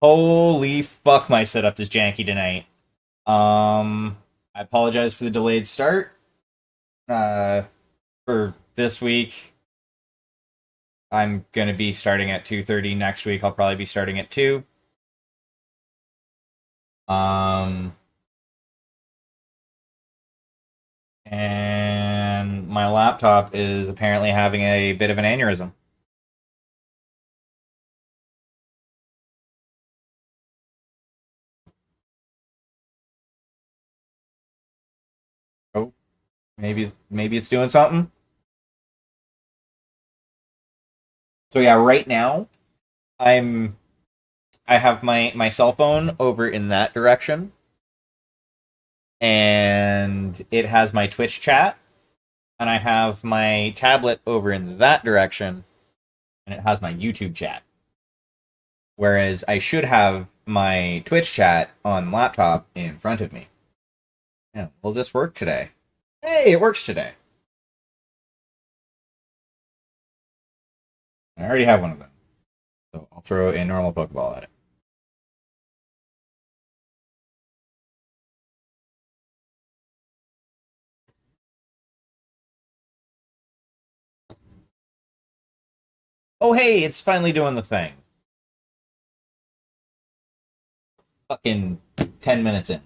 Holy fuck, my setup is janky tonight. I apologize for the delayed start. Uh, for this week, I'm gonna be starting at 2:30. Next week, I'll probably be starting at 2. Um, and my laptop is apparently having a bit of an aneurysm. Oh, maybe it's doing something. So yeah, right now I'm I have my cell phone over in that direction, and it has my Twitch chat, and I have my tablet over in that direction, and it has my YouTube chat. Whereas I should have my Twitch chat on laptop in front of me. Yeah, will this work today? Hey, it works today. I already have one of them, so I'll throw a normal Pokeball at it. Oh, hey, it's finally doing the thing. Fucking 10 minutes in.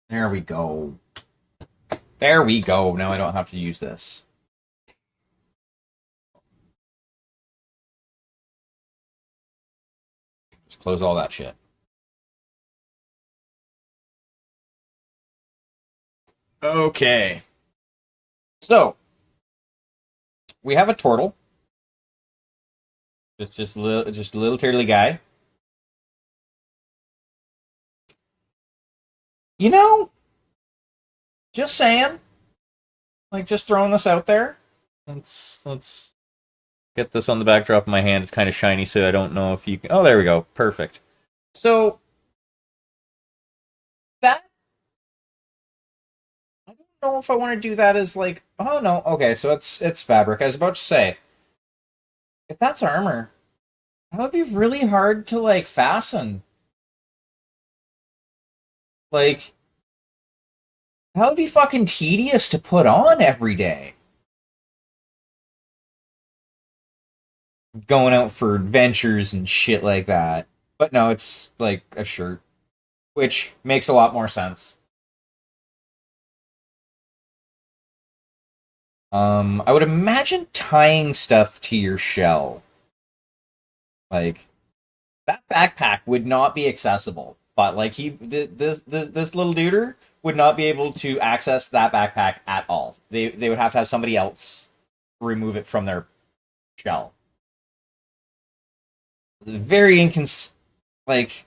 There we go. There we go. Now I don't have to use this. Just close all that shit. Okay. So, we have a turtle. Just a little turtly guy. You know, just saying. Like just throwing this out there. Let's get this on the backdrop of my hand. It's kind of shiny, so I don't know if you can. Oh, there we go. Perfect. So that I don't know if I want to do that as like. Oh no. Okay, so it's fabric. I was about to say if that's armor, that would be really hard to like fasten. Like that would be fucking tedious to put on every day. Going out for adventures and shit like that. But no, it's like a shirt, which makes a lot more sense. I would imagine tying stuff to your shell. Like that backpack would not be accessible, but like this little duder would not be able to access that backpack at all. They would have to have somebody else remove it from their shell. Very incons like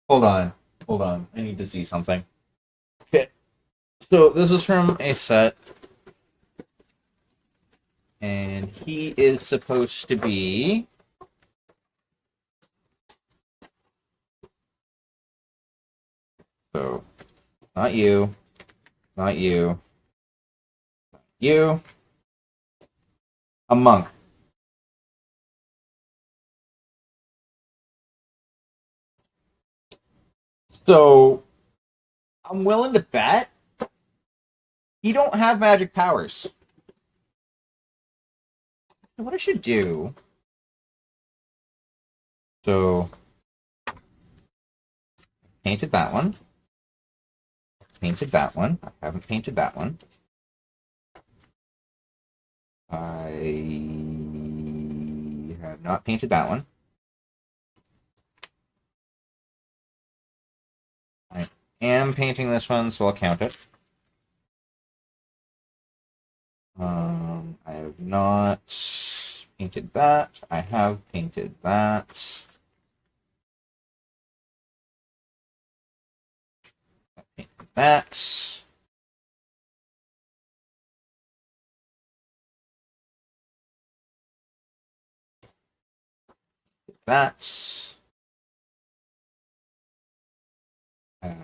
hold on. Hold on. I need to see something. Okay. So this is from a set, and he is supposed to be. So, not you, not you, you, a monk. So, I'm willing to bet he don't have magic powers. What I should do. So, painted that one. Painted that one. I haven't painted that one. I have not painted that one. I am painting this one, so I'll count it. I have not painted that. I have painted that. Painted that. That. Uh,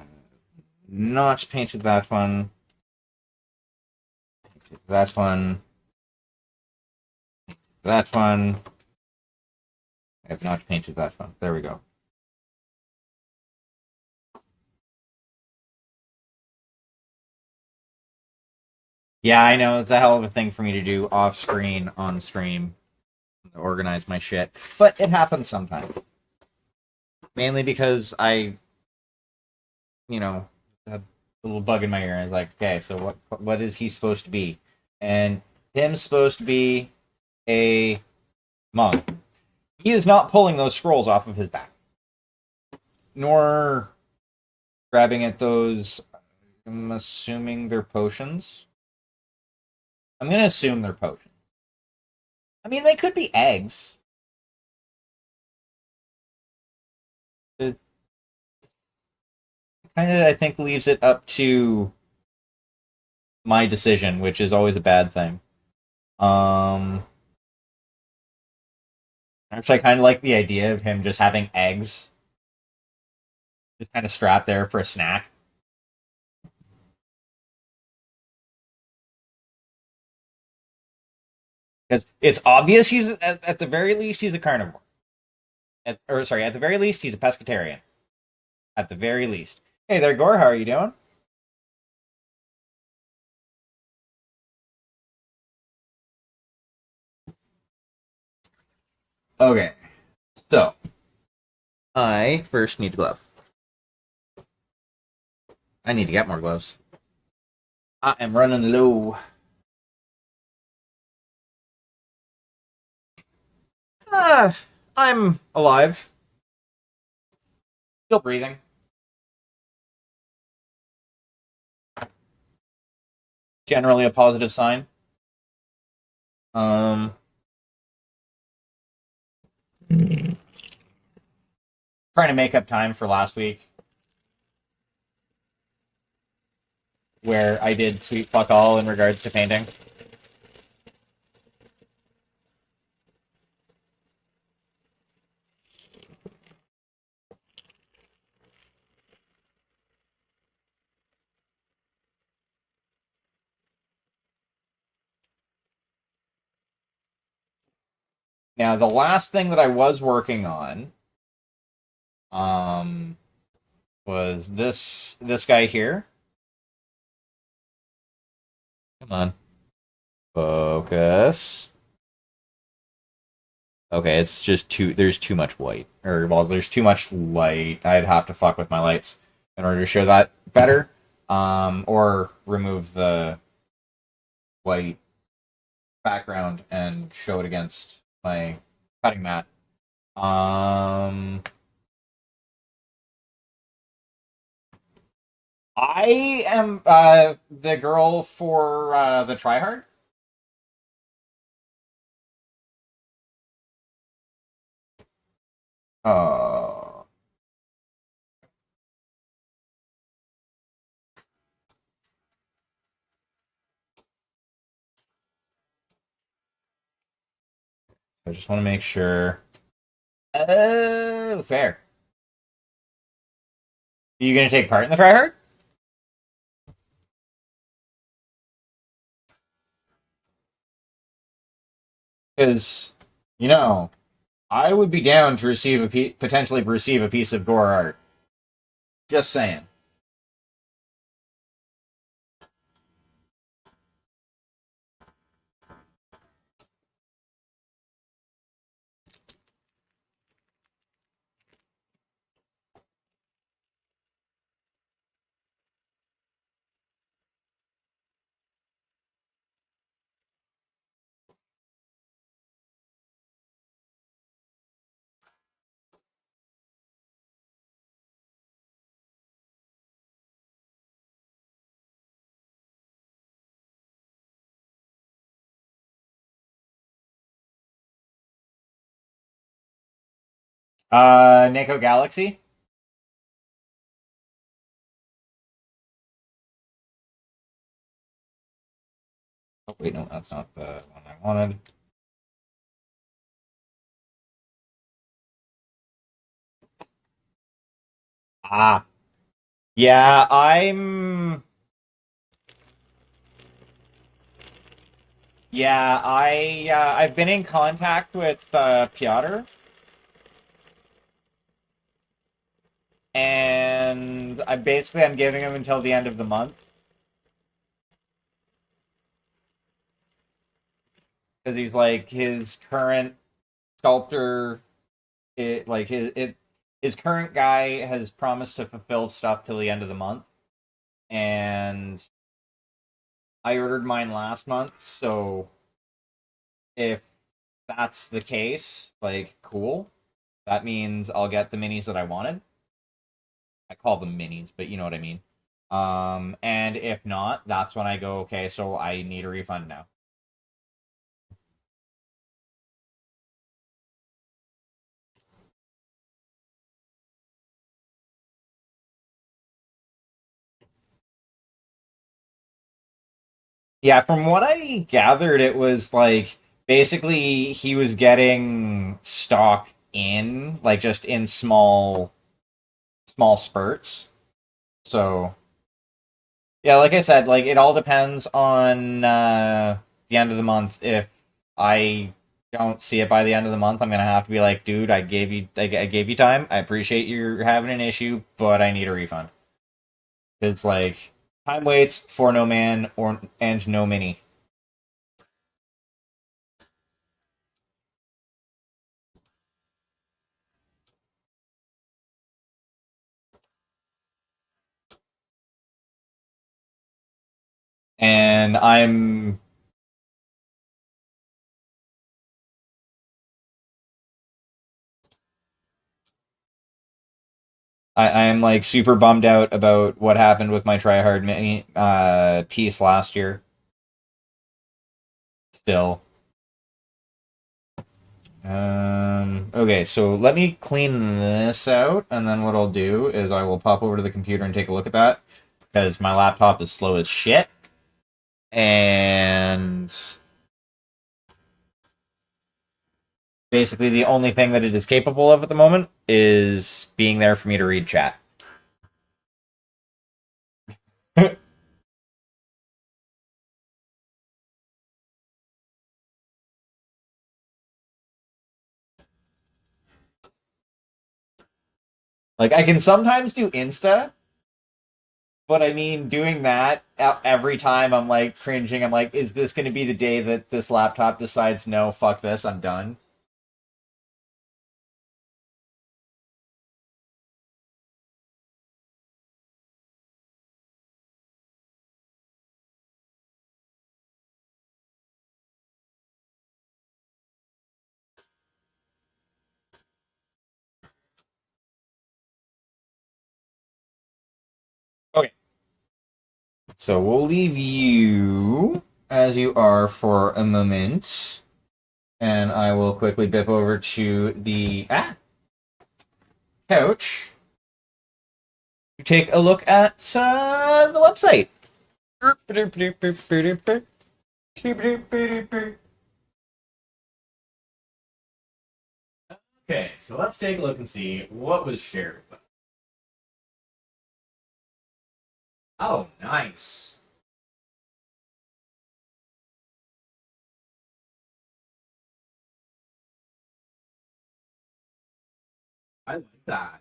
not painted that one. That one. That one. I have not painted that one. There we go. Yeah, I know it's a hell of a thing for me to do off screen, on stream, to organize my shit, but it happens sometimes. Mainly because had a little bug in my ear. I was like, okay, so what is he supposed to be? And him's supposed to be a monk. He is not pulling those scrolls off of his back, nor grabbing at those. I'm assuming they're potions. I'm gonna assume they're potions. I mean, they could be eggs. It kind of, I think, leaves it up to my decision, which is always a bad thing. Um, Actually, I kind of like the idea of him just having eggs, just kind of strapped there for a snack. Because it's obvious he's at the very least he's a carnivore. At the very least he's a pescatarian. At the very least. Hey there, Gore. How are you doing? Okay, so I first need a glove. I need to get more gloves. I am running low. I'm alive, still breathing. Generally a positive sign. Um, Trying to make up time for last week, where I did sweet fuck all in regards to painting. Now, the last thing that I was working on, um, was this guy here. Come on, focus. Okay, it's just too. There's too much white, or well, there's too much light. I'd have to fuck with my lights in order to show that better, or remove the white background and show it against my cutting mat. Um, I am the girl for the tryhard. Uh, I just want to make sure. Oh, fair. Are you gonna take part in the tryhard? Because you know, I would be down to receive potentially receive a piece of gore art. Just saying. Neko Galaxy. Oh wait, no, that's not the one I wanted. Ah, yeah, I'm Yeah, I've been in contact with Piotr, and I'm giving him until the end of the month because he's like his current sculptor. His current guy has promised to fulfill stuff till the end of the month, and I ordered mine last month. So if that's the case, like cool. That means I'll get the minis that I wanted. I call them minis, but you know what I mean. And if not, that's when I go, okay, so I need a refund now. Yeah, from what I gathered, it was like basically he was getting stock in, like just in small spurts. So yeah, like I said, like it all depends on the end of the month. If I don't see it by the end of the month, I'm gonna have to be like, dude, I gave you time. I appreciate you're having an issue, but I need a refund. It's like time waits for no man or and no mini. And I'm like super bummed out about what happened with my tryhard mini piece last year. Still. Okay, so let me clean this out, and then what I'll do is I will pop over to the computer and take a look at that because my laptop is slow as shit, and basically the only thing that it is capable of at the moment is being there for me to read chat. Like I can sometimes do Insta, but I mean doing that every time I'm like cringing. I'm like, is this going to be the day that this laptop decides no, fuck this, I'm done? Okay, so we'll leave you as you are for a moment, and I will quickly bip over to the couch to take a look at the website. Okay, so let's take a look and see what was shared. Oh, nice. I like that.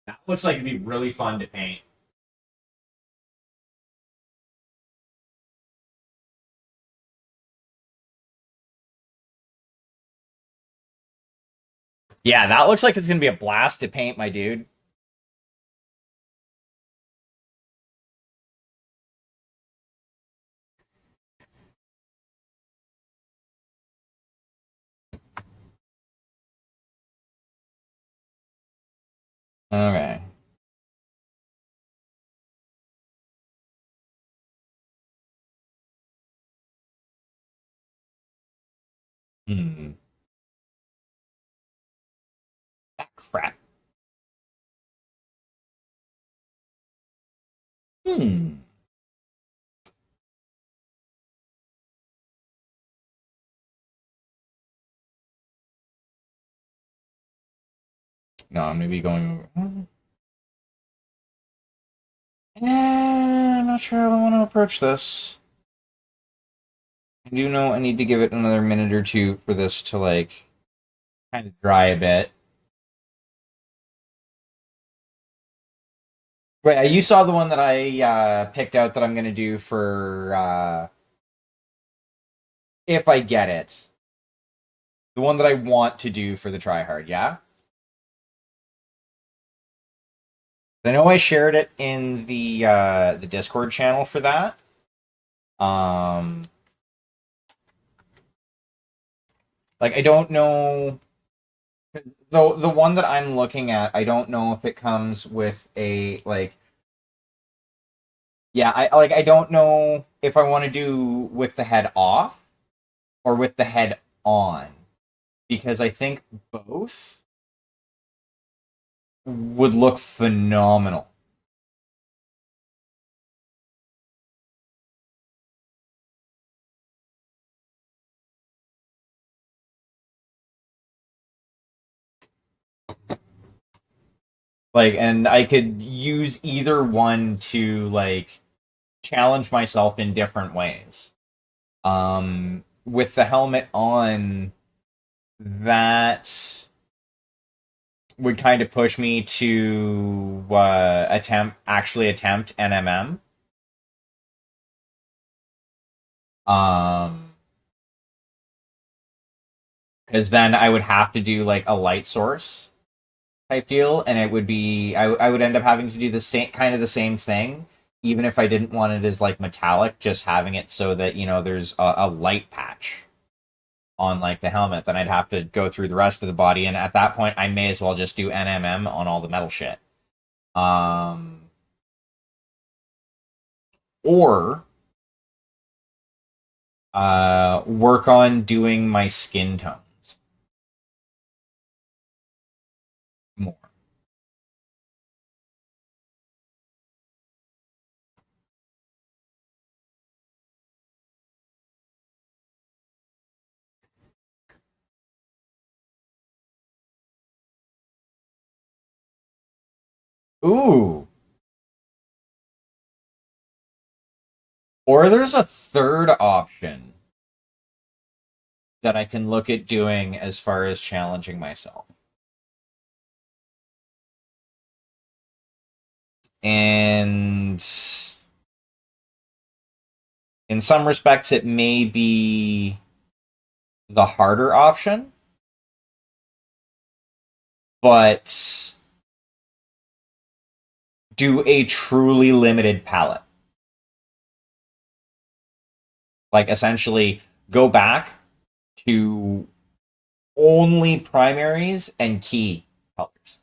That looks like it'd be really fun to paint. Yeah, that looks like it's gonna be a blast to paint, my dude. Okay. Hmm. Ah, crap. Hmm. No, I'm gonna be going. That I'm not sure how I want to approach this. I do know I need to give it another minute or two for this to, like, kind of dry a bit. Wait, you saw the one that I picked out that I'm going to do for if I get it. The one that I want to do for the try hard, yeah? I know I shared it in the Discord channel for that. Um like I don't know the one that I'm looking at, I don't know if it comes with a like yeah, I don't know if I want to do with the head off or with the head on because I think both would look phenomenal. Like, and I could use either one to like challenge myself in different ways. With the helmet on, that would kind of push me to attempt NMM. Um, because then I would have to do like a light source type deal, and it would be I would end up having to do the same kind of the same thing, even if I didn't want it as like metallic, just having it so that there's a light patch on like the helmet. Then I'd have to go through the rest of the body, and at that point, I may as well just do NMM on all the metal shit. Um, or work on doing my skin tones more. Ooh. Or there's a third option that I can look at doing as far as challenging myself. And in some respects, it may be the harder option, but do a truly limited palette. Like, essentially, go back to only primaries and key colors.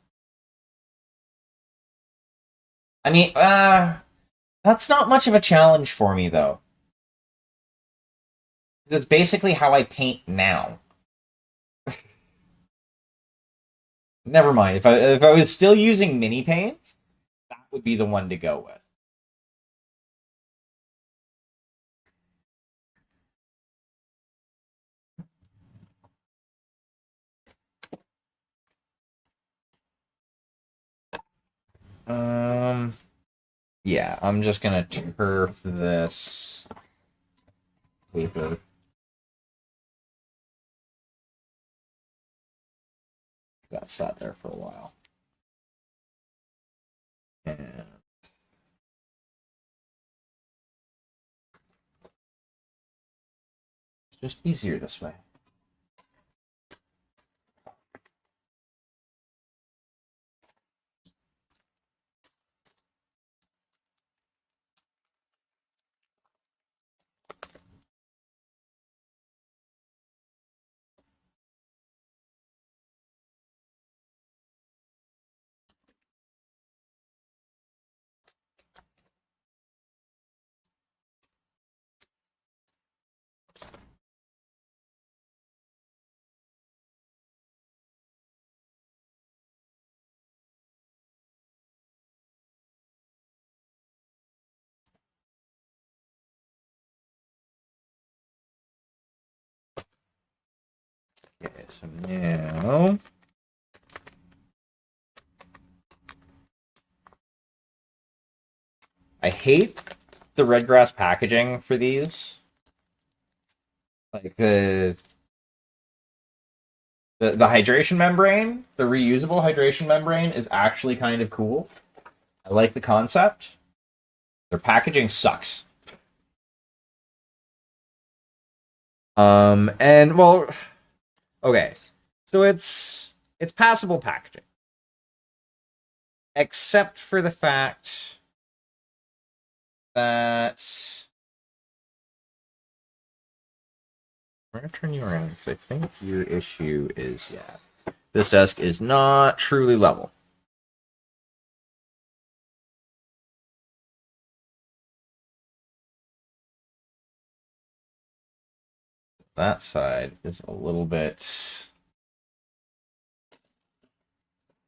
I mean, that's not much of a challenge for me, though. That's basically how I paint now. Never mind. If I was still using mini paints, that would be the one to go with. Um, yeah, I'm just gonna turf this paper. That sat there for a while. And it's just easier this way. Okay, so now I hate the red grass packaging for these. Like the hydration membrane, the reusable hydration membrane is actually kind of cool. I like the concept. Their packaging sucks. And well, okay. So it's passable packaging. Except for the fact that I'm gonna turn you around because I think your issue is this desk is not truly level. That side is a little bit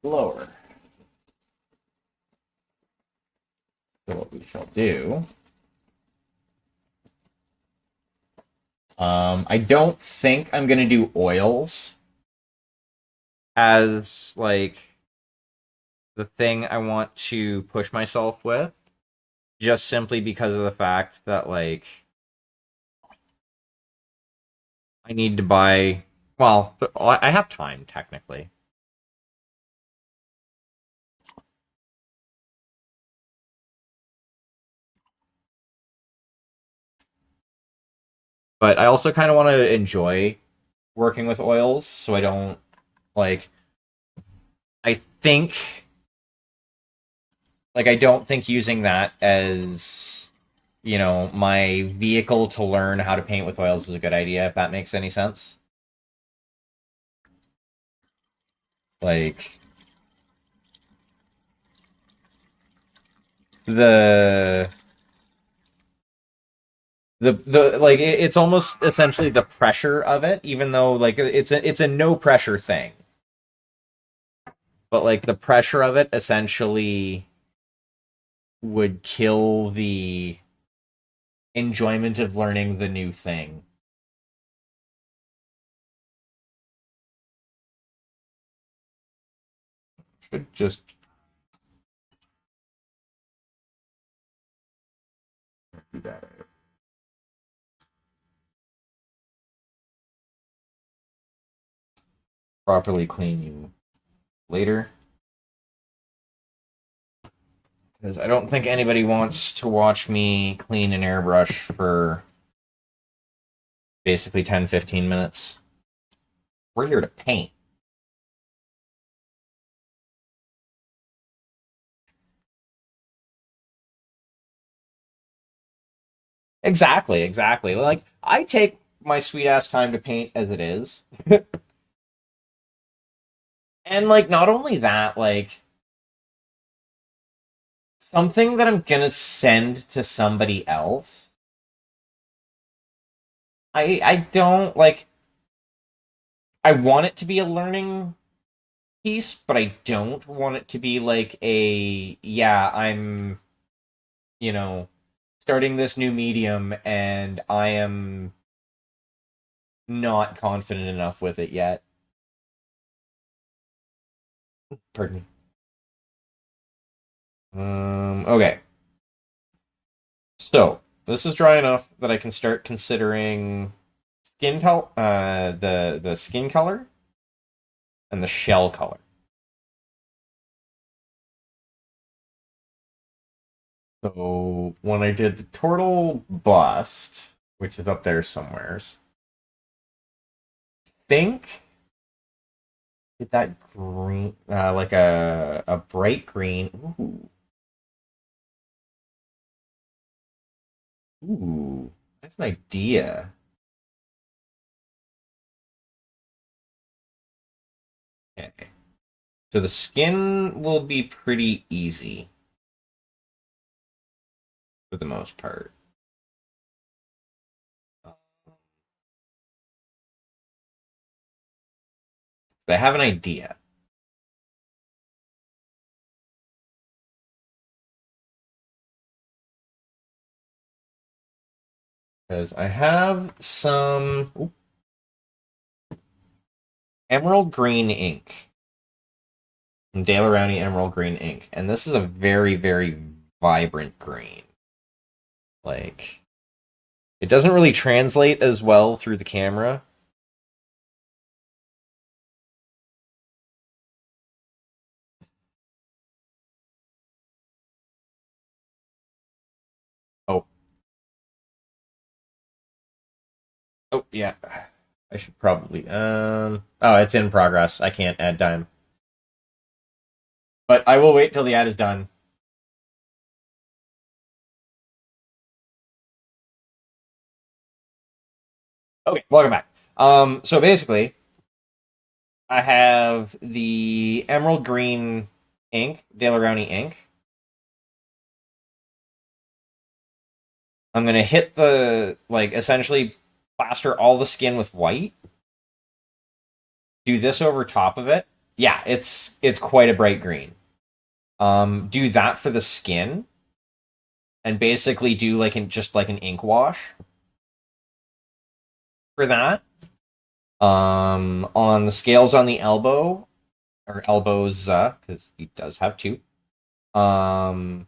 lower. So what we shall do. I don't think I'm gonna do oils as like the thing I want to push myself with, just simply because of the fact that like I need to buy. Well, I have time technically. But I also kind of want to enjoy working with oils, so I don't like. I think, like, I don't think using that as, my vehicle to learn how to paint with oils is a good idea. If that makes any sense. Like the the like it's almost essentially the pressure of it, even though like it's a no pressure thing, but like the pressure of it essentially would kill the enjoyment of learning the new thing. Should just do that. Properly clean you later. Because I don't think anybody wants to watch me clean an airbrush for basically 10-15 minutes. We're here to paint. Exactly, exactly. Like, I take my sweet ass time to paint as it is. And, like, not only that, like, something that I'm gonna send to somebody else. I don't like I want it to be a learning piece, but I don't want it to be like I'm, you know, starting this new medium and I am not confident enough with it yet. Pardon me. Okay. So, this is dry enough that I can start considering the skin color and the shell color. So when I did the turtle bust, which is up there somewheres, think did that green like a bright green. Ooh, that's an idea. Okay. So the skin will be pretty easy for the most part. But I have an idea. Because I have some emerald green ink from Daler Rowney Emerald Green ink. And this is a very, very, vibrant green. Like, it doesn't really translate as well through the camera. Oh. Oh, yeah. I should probably oh, it's in progress. I can't add time. But I will wait till the ad is done. Okay, welcome back. So basically, I have the emerald green ink, Daler ink. I'm gonna hit the like essentially plaster all the skin with white. Do this over top of it. Yeah, it's quite a bright green. Do that for the skin, and basically do like just like an ink wash for that. On the scales on the elbow or elbows, because he does have two. Um,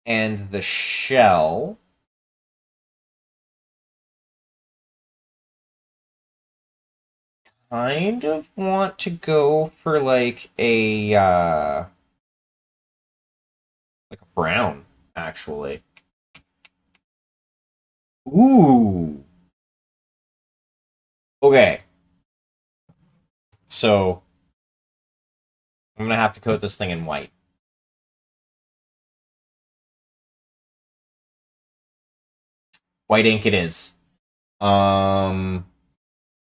and the shell. Kind of want to go for like a brown, actually. Ooh. Okay. So I'm gonna have to coat this thing in white. White ink it is. Um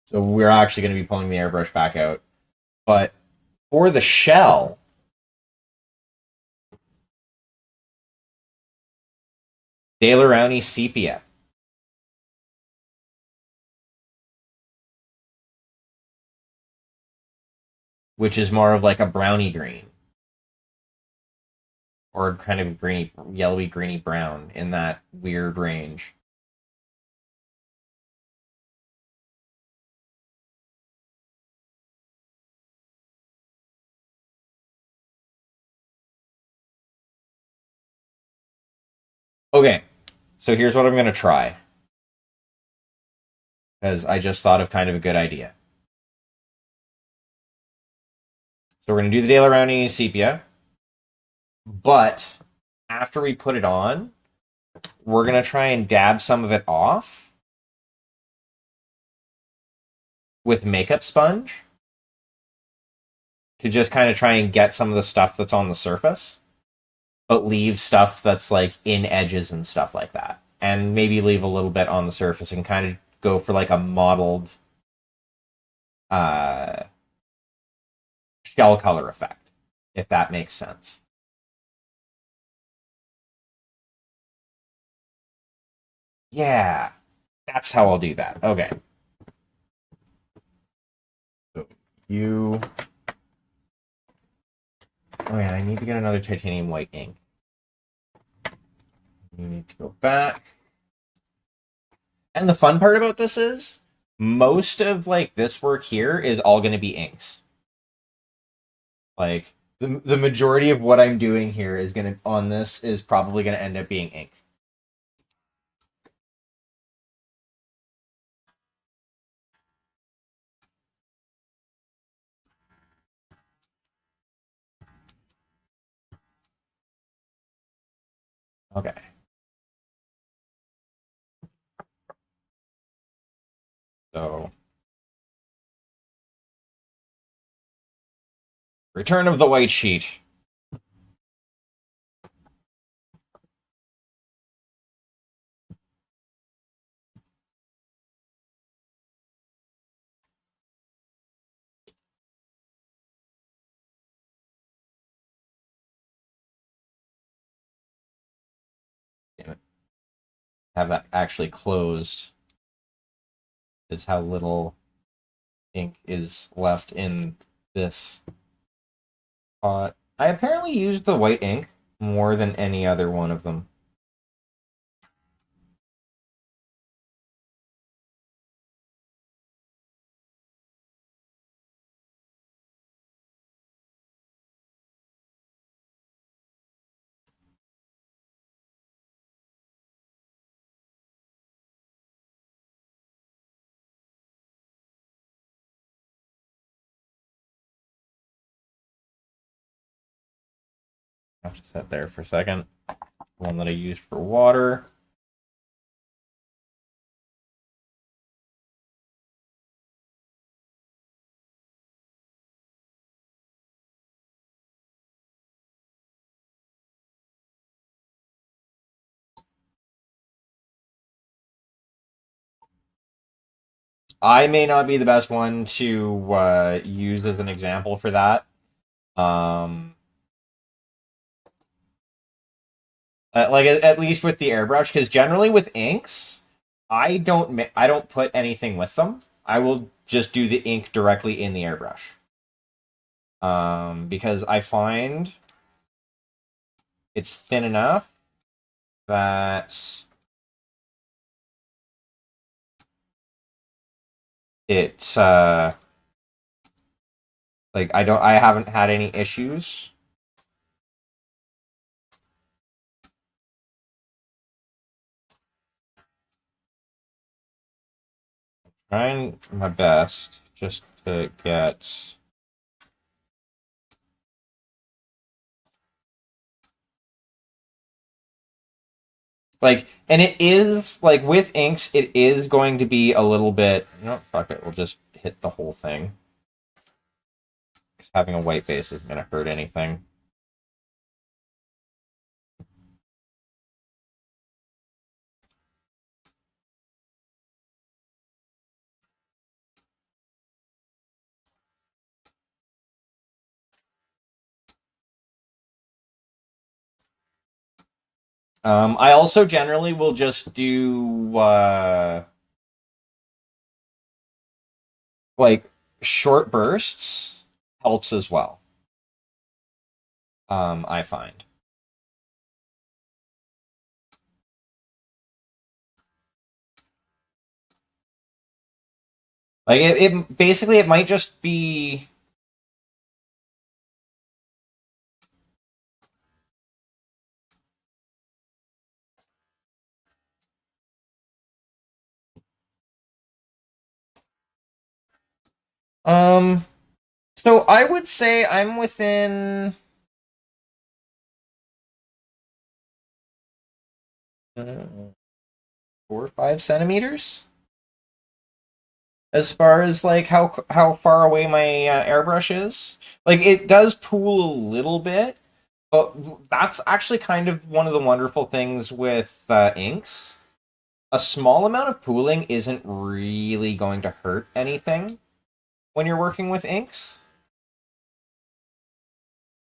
so we're actually gonna be pulling the airbrush back out. But for the shell, Daler Sepia, which is more of like a browny green. Or kind of greeny yellowy greeny brown in that weird range. Okay, so here's what I'm gonna try. Because I just thought of kind of a good idea. So we're gonna do the Daler Sepia, but after we put it on, we're gonna try and dab some of it off with makeup sponge to just kind of try and get some of the stuff that's on the surface, but leave stuff that's like in edges and stuff like that. And maybe leave a little bit on the surface and kind of go for like a mottled uh shell color effect, if that makes sense. Yeah, that's how I'll do that. Okay. So you. Oh yeah, I need to get another titanium white ink. You need to go back. And the fun part about this is most of like this work here is all going to be inks. Like the majority of what I'm doing here is going to on this is probably going to end up being ink. Okay. So return of the white sheet. Damn it. Have that actually closed is how little ink is left in this pot. I apparently used the white ink more than any other one of them. have to set there for a second. One that I used for water. I may not be the best one to use as an example for that. Um, like at least with the airbrush, because generally with inks, I don't put anything with them. I will just do the ink directly in the airbrush. Because I find it's thin enough that it's like I haven't had any issues. Trying my best just to get like, and it is like with inks, it is going to be a little bit. You know, fuck it, we'll just hit the whole thing. Because having a white base isn't gonna hurt anything. I also generally will just do like short bursts helps as well. I find. Like it basically it might just be um so I would say I'm within 4 or 5 centimeters as far as like how far away my airbrush is. Like it does pool a little bit, but that's actually kind of one of the wonderful things with inks. A small amount of pooling isn't really going to hurt anything when you're working with inks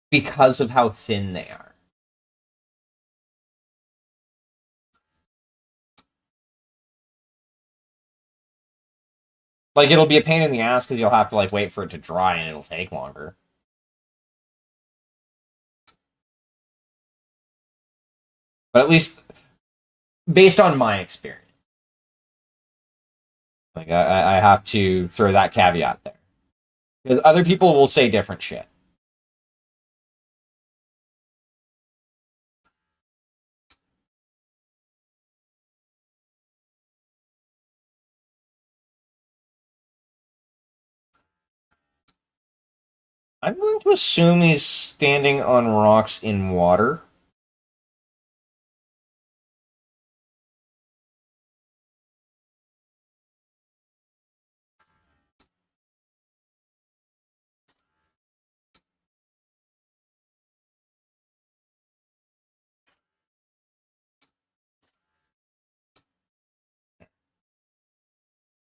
because of how thin they are. Like it'll be a pain in the ass because you'll have to like wait for it to dry and it'll take longer. But at least based on my experience, like I have to throw that caveat there because other people will say different shit. I'm going to assume he's standing on rocks in water.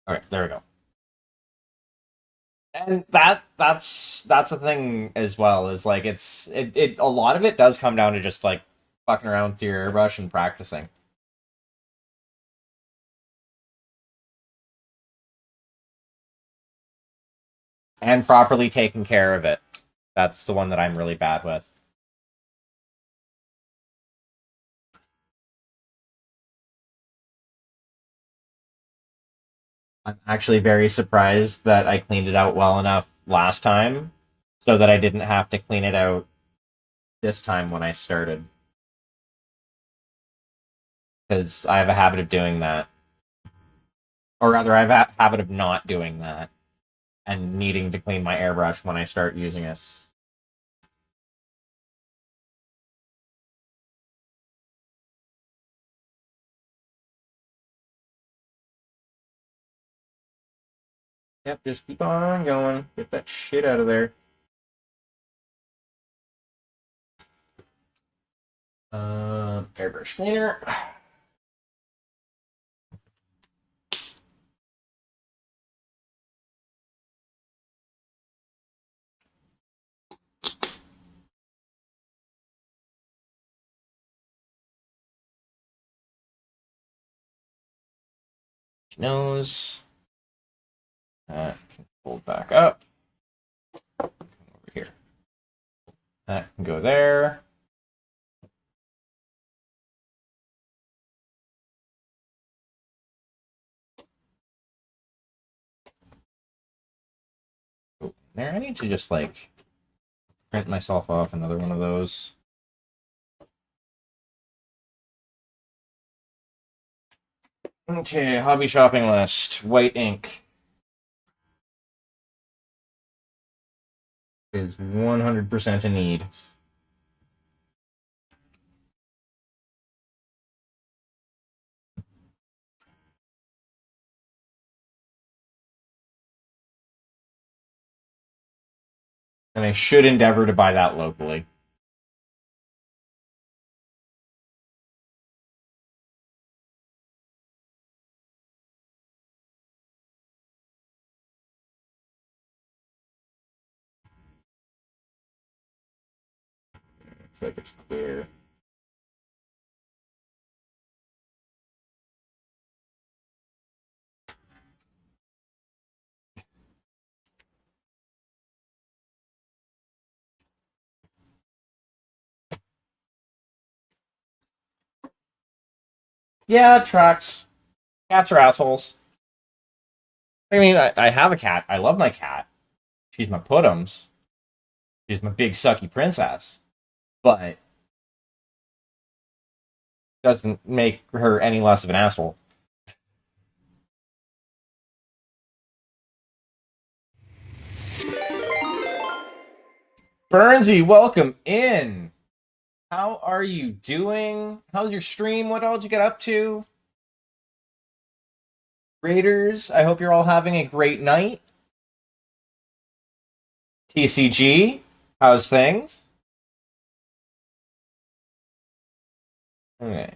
All right, there we go. And that's the thing as well is like it a lot of it does come down to just like fucking around with your airbrush and practicing and properly taking care of it. That's the one that I'm really bad with. I'm actually very surprised that I cleaned it out well enough last time so that I didn't have to clean it out this time when I started. Because I have a habit of doing that. Or rather, I have a habit of not doing that and needing to clean my airbrush when I start using it. Yep, just keep on going. Get that shit out of there. Airbrush cleaner. Nose. That can fold back up. Over here. That can go there. Oh, there, I need to just like print myself off another one of those. Okay, hobby shopping list. White ink is 100% a need. And I should endeavor to buy that locally. Looks like it's clear. Yeah, it tracks. Cats are assholes. I mean, I have a cat. I love my cat. She's my puddums. She's my big sucky princess. But doesn't make her any less of an asshole. Burnsy, welcome in. How are you doing? How's your stream? What all did you get up to? Raiders, I hope you're all having a great night. TCG, how's things? Okay.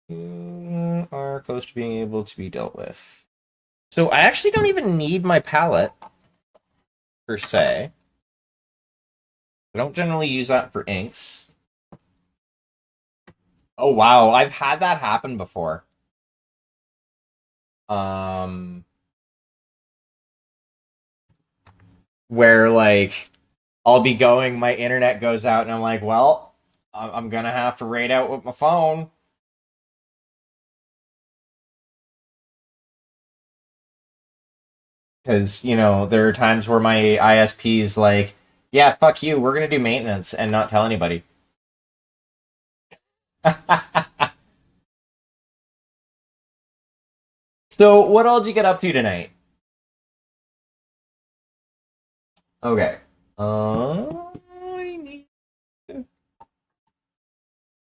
You are close to being able to be dealt with. So I actually don't even need my palette, per se. I don't generally use that for inks. Oh wow, I've had that happen before. Um where like I'll be going, my internet goes out, and I'm like, well, I'm gonna have to raid out with my phone. Because, there are times where my ISP is like, yeah, fuck you, we're gonna do maintenance and not tell anybody. So, what all did you get up to tonight? Okay. I need to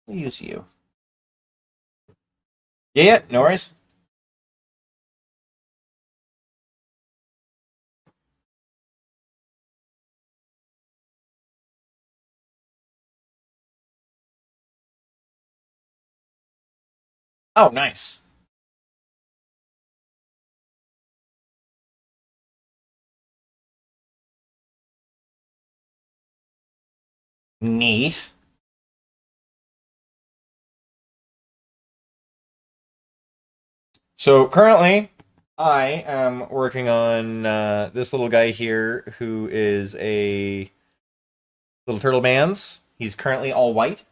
use you. Yeah, no worries. Oh, nice. Neat. So currently, I am working on this little guy here who is a little turtle man's. He's currently all white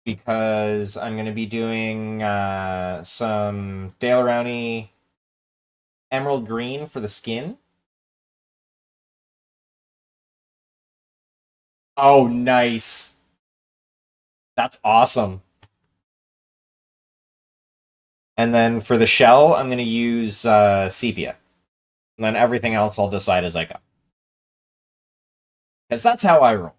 because I'm going to be doing some Dale Rowney emerald green for the skin. Oh, nice. That's awesome. And then for the shell, I'm going to use sepia. And then everything else I'll decide as I go. Because that's how I roll.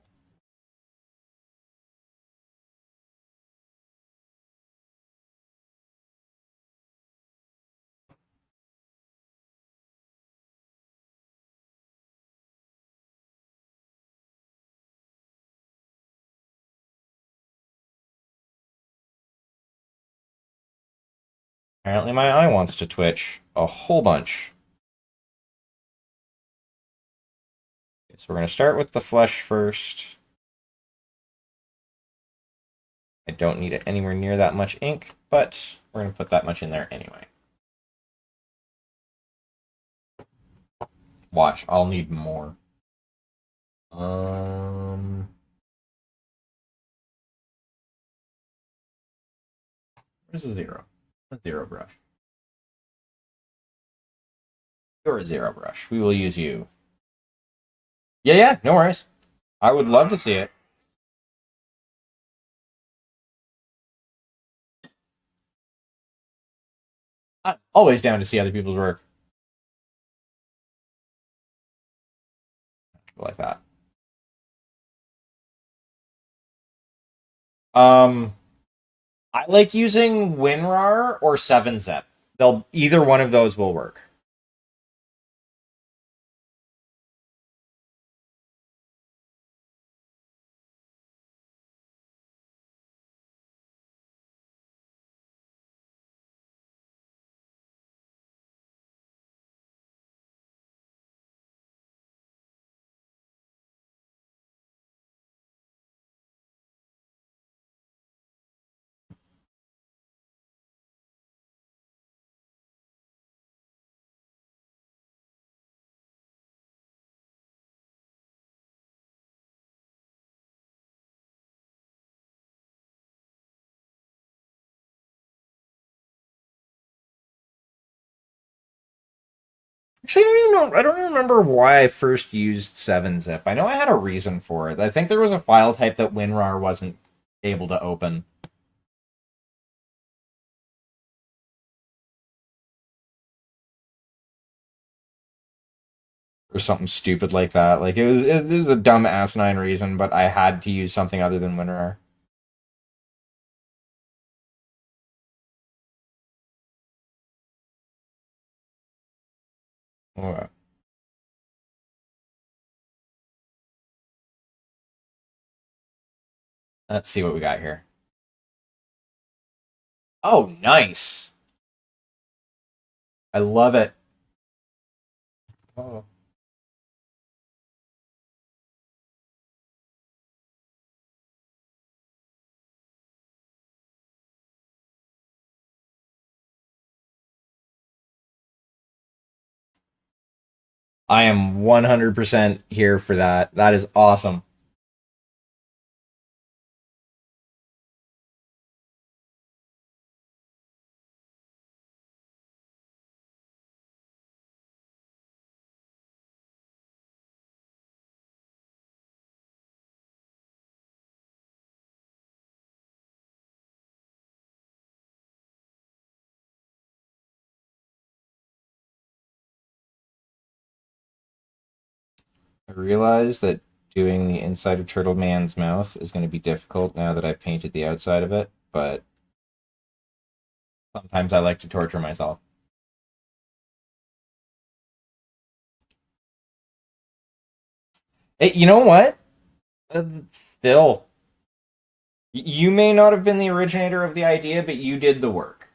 Apparently my eye wants to twitch a whole bunch. Okay, so we're going to start with the flesh first. I don't need it anywhere near that much ink, but we're going to put that much in there anyway. Watch, I'll need more. Where's a zero? A zero brush. You're a zero brush. We will use you. Yeah, no worries. I would love to see it. I'm always down to see other people's work. Like that. Um, I like using WinRAR or 7-Zip. They'll either one of those will work. Actually, I don't even remember why I first used 7-Zip. I know I had a reason for it. I think there was a file type that WinRAR wasn't able to open. Or something stupid like that. Like it was a dumb asinine reason, but I had to use something other than WinRAR. Oh, let's see what we got here. Oh, nice. I love it. Oh. I am 100% here for that. That is awesome. I realize that doing the inside of Turtle Man's mouth is going to be difficult now that I've painted the outside of it, but sometimes I like to torture myself. Hey, you know what? Still, you may not have been the originator of the idea, but you did the work.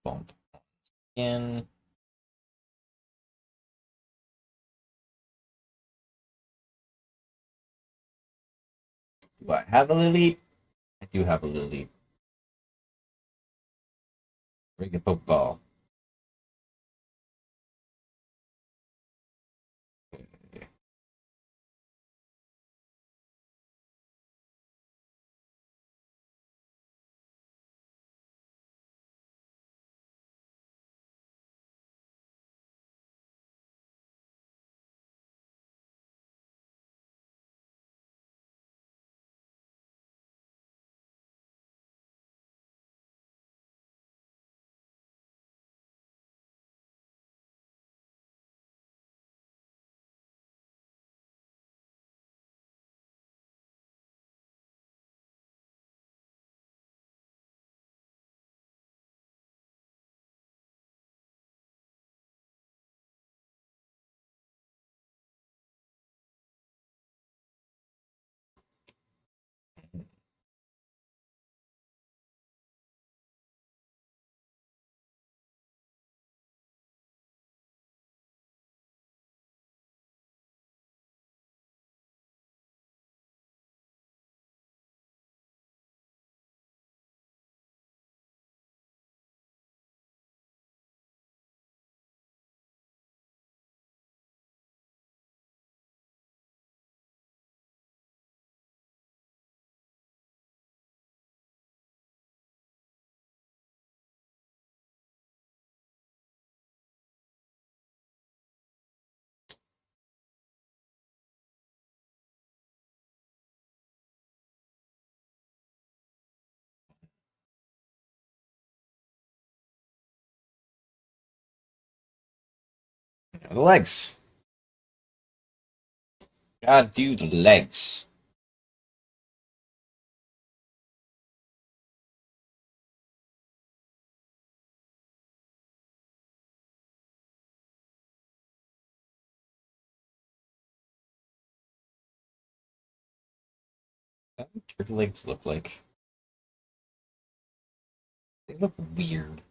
bump in. Do I have a Lily? I do have a Lily. Ring the Pokeball. The legs. God, do the legs. What do turtle legs look like? They look weird.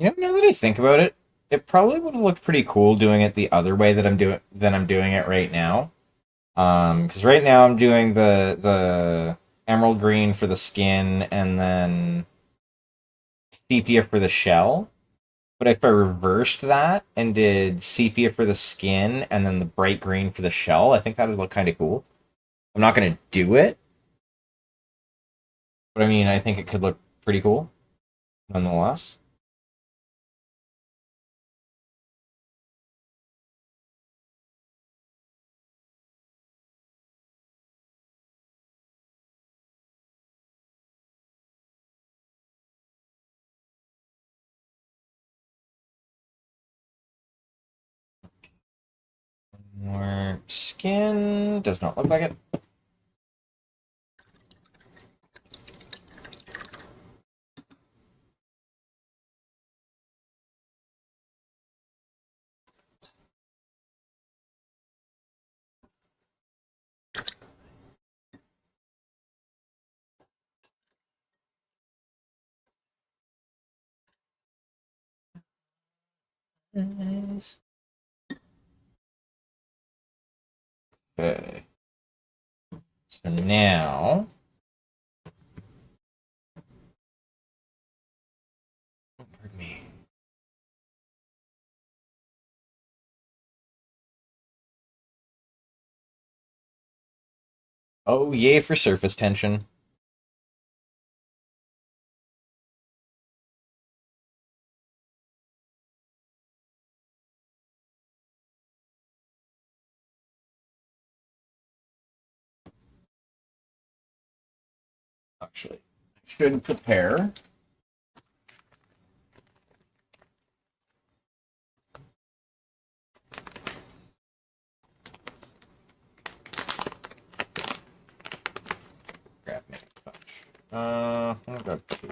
Now that I think about it, it probably would have looked pretty cool doing it the other way that I'm doing it right now. Because right now I'm doing the emerald green for the skin and then sepia for the shell. But if I reversed that and did sepia for the skin and then the bright green for the shell, I think that would look kind of cool. I'm not gonna do it, but I mean, I think it could look pretty cool nonetheless. More skin does not look like it. Okay. So now, pardon me. Oh, yay for surface tension. Actually, should prepare. Grab me a bunch. I'll grab 2.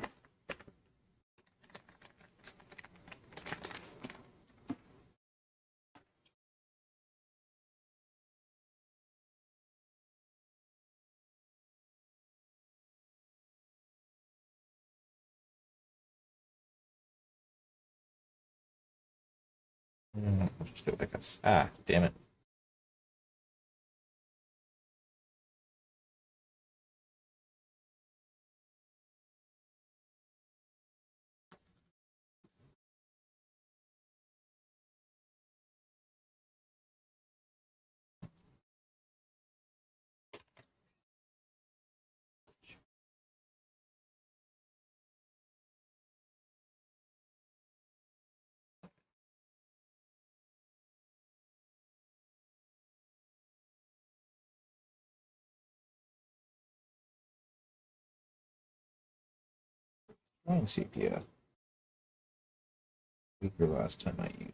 I'll just do it like this. Ah, damn it. Sepia. Weaker last time I used.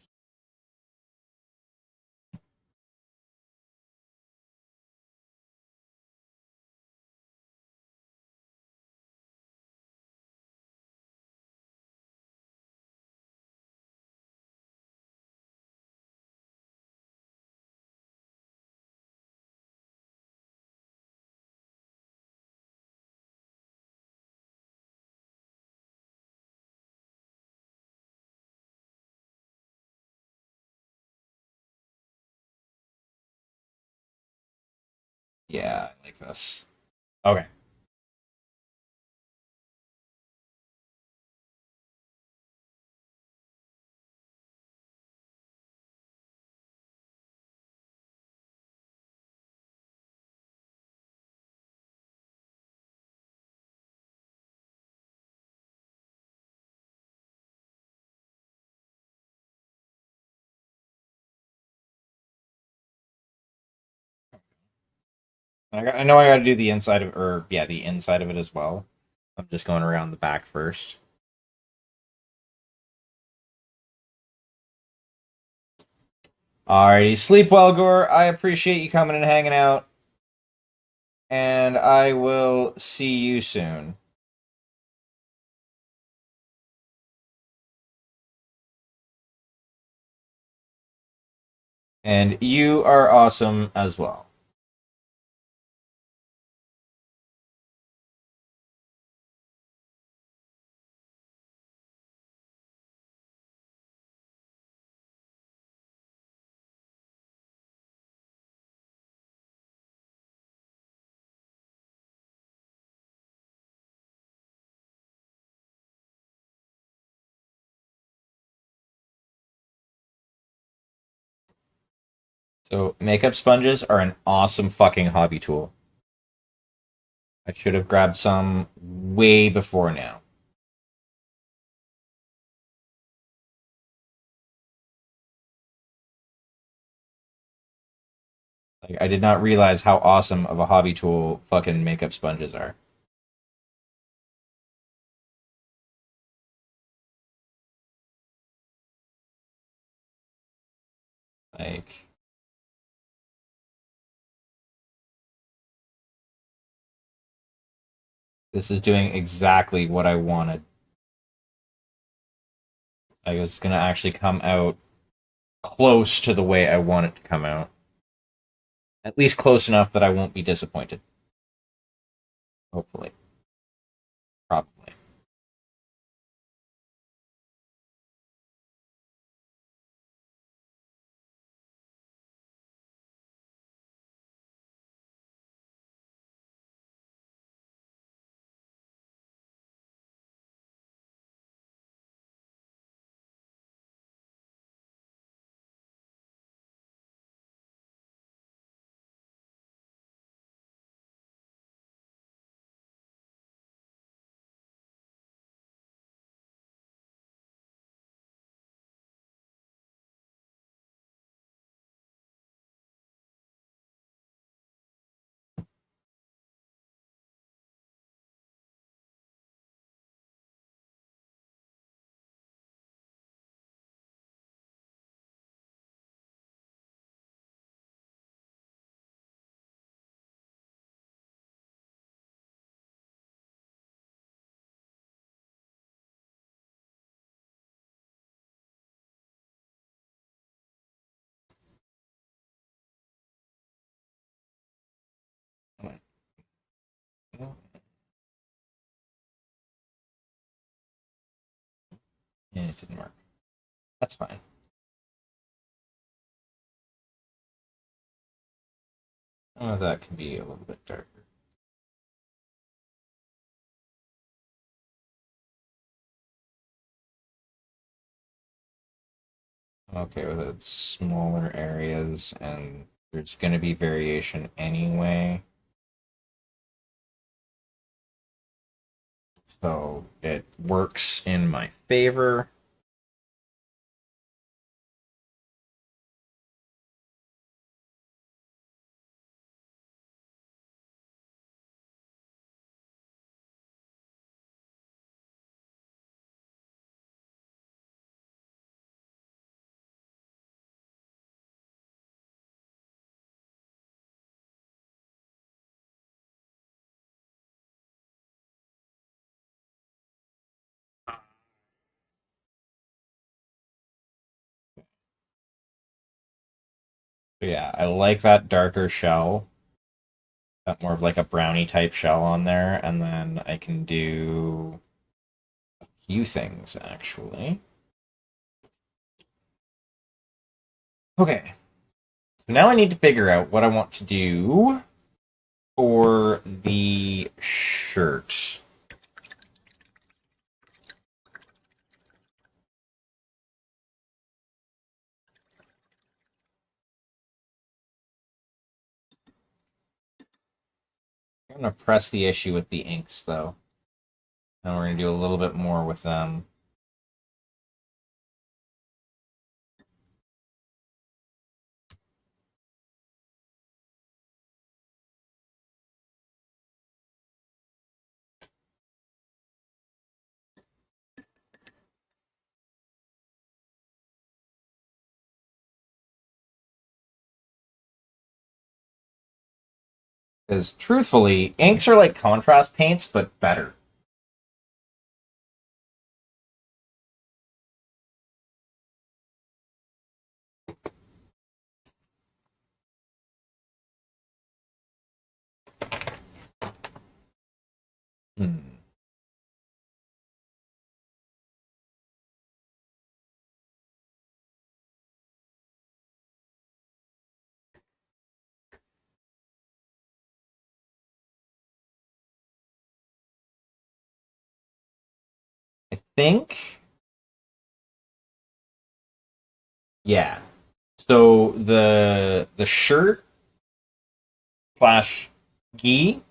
Yeah, I like this. Okay. I know I got to do the inside of, or yeah, the inside of it as well. I'm just going around the back first. Alrighty, sleep well, Gore. I appreciate you coming and hanging out, and I will see you soon. And you are awesome as well. So, makeup sponges are an awesome fucking hobby tool. I should have grabbed some way before now. Like, I did not realize how awesome of a hobby tool fucking makeup sponges are. Like, this is doing exactly what I wanted. Like, it's gonna actually come out close to the way I want it to come out. At least close enough that I won't be disappointed. Hopefully. Probably. it didn't work. That's fine. Oh, that can be a little bit darker. Okay, with its smaller areas, and there's going to be variation anyway. So it works in my favor. Yeah, I like that darker shell. That more of like a brownie type shell on there, and then I can do a few things actually. Okay, so now I need to figure out what I want to do for the shirt. I'm gonna press the issue with the inks though. And we're gonna do a little bit more with them. Because truthfully, inks are like contrast paints, but better. Hmm. I think, yeah. So the shirt slash gi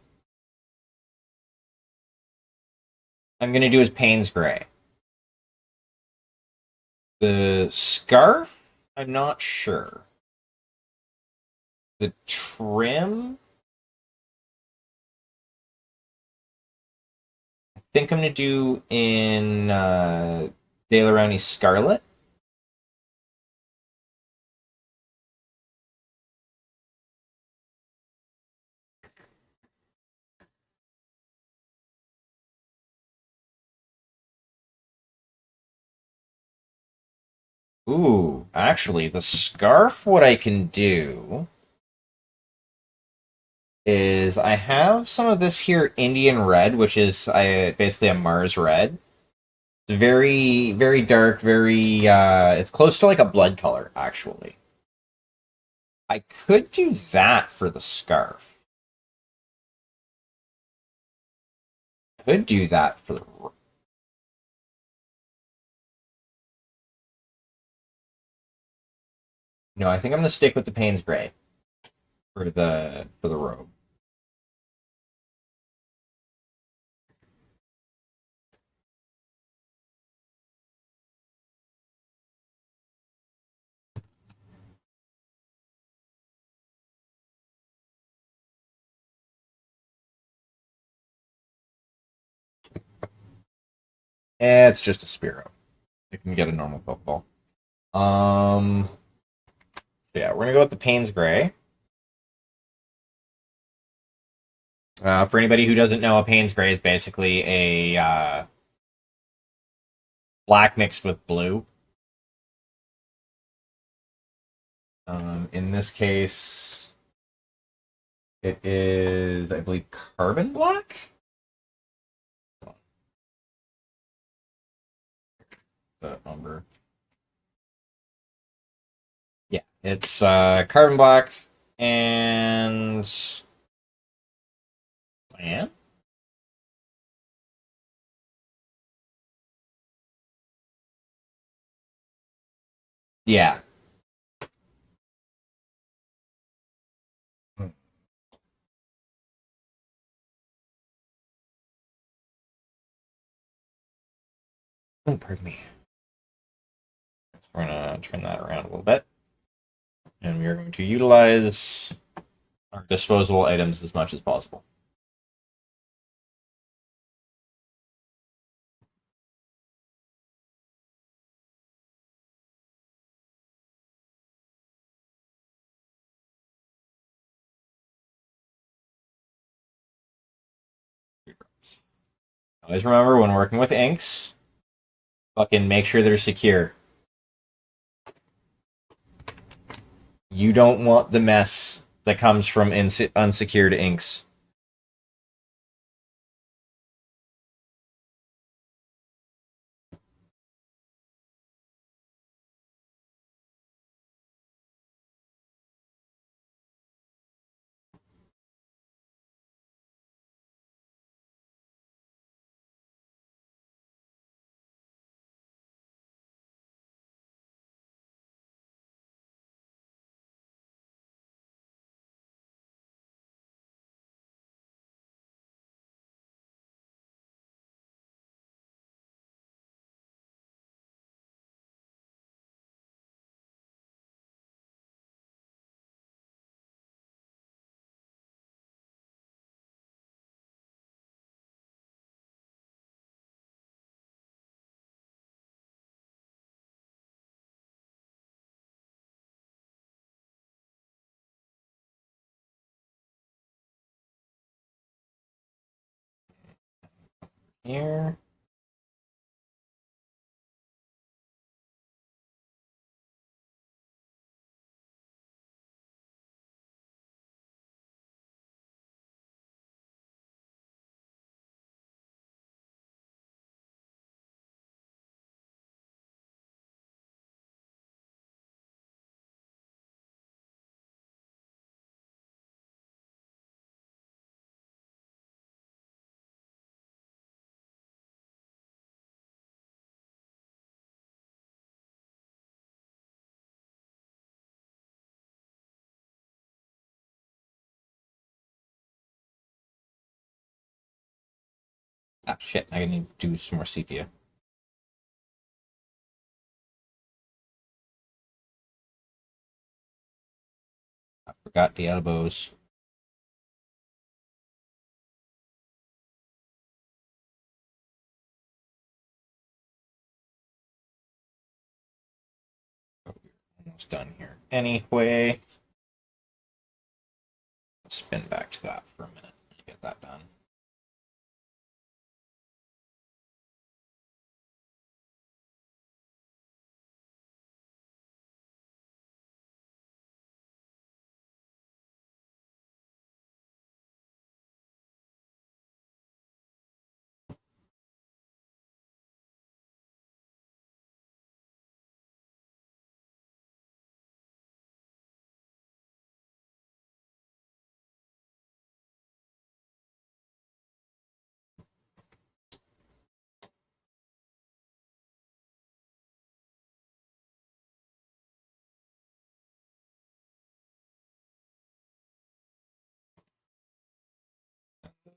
I'm gonna do is Payne's Gray. The scarf, I'm not sure. The trim, I think I'm gonna do in De Scarlet. Ooh, actually, the scarf, what I can do is I have some of this here Indian red, which is basically a Mars red. It's very, very dark, very, it's close to like a blood color, actually. I could do that for the scarf. Could do that for the. No, I think I'm gonna stick with the Payne's Gray for the robe. It's just a Spearow. You can get a normal Pokeball. So yeah, we're gonna go with the Payne's Gray. For anybody who doesn't know, a Payne's Gray is basically a black mixed with blue. In this case, it is, I believe, carbon black. the umber. Yeah, it's carbon black and cyan. Yeah. Oh, pardon me. So we're gonna turn that around a little bit, and we are going to utilize our disposable items as much as possible. Always remember when working with inks, fucking make sure they're secure. You don't want the mess that comes from unsecured inks. Here. Ah, shit. I need to do some more sepia. I forgot the elbows. Almost done here. Anyway, spin back to that for a minute and get that done.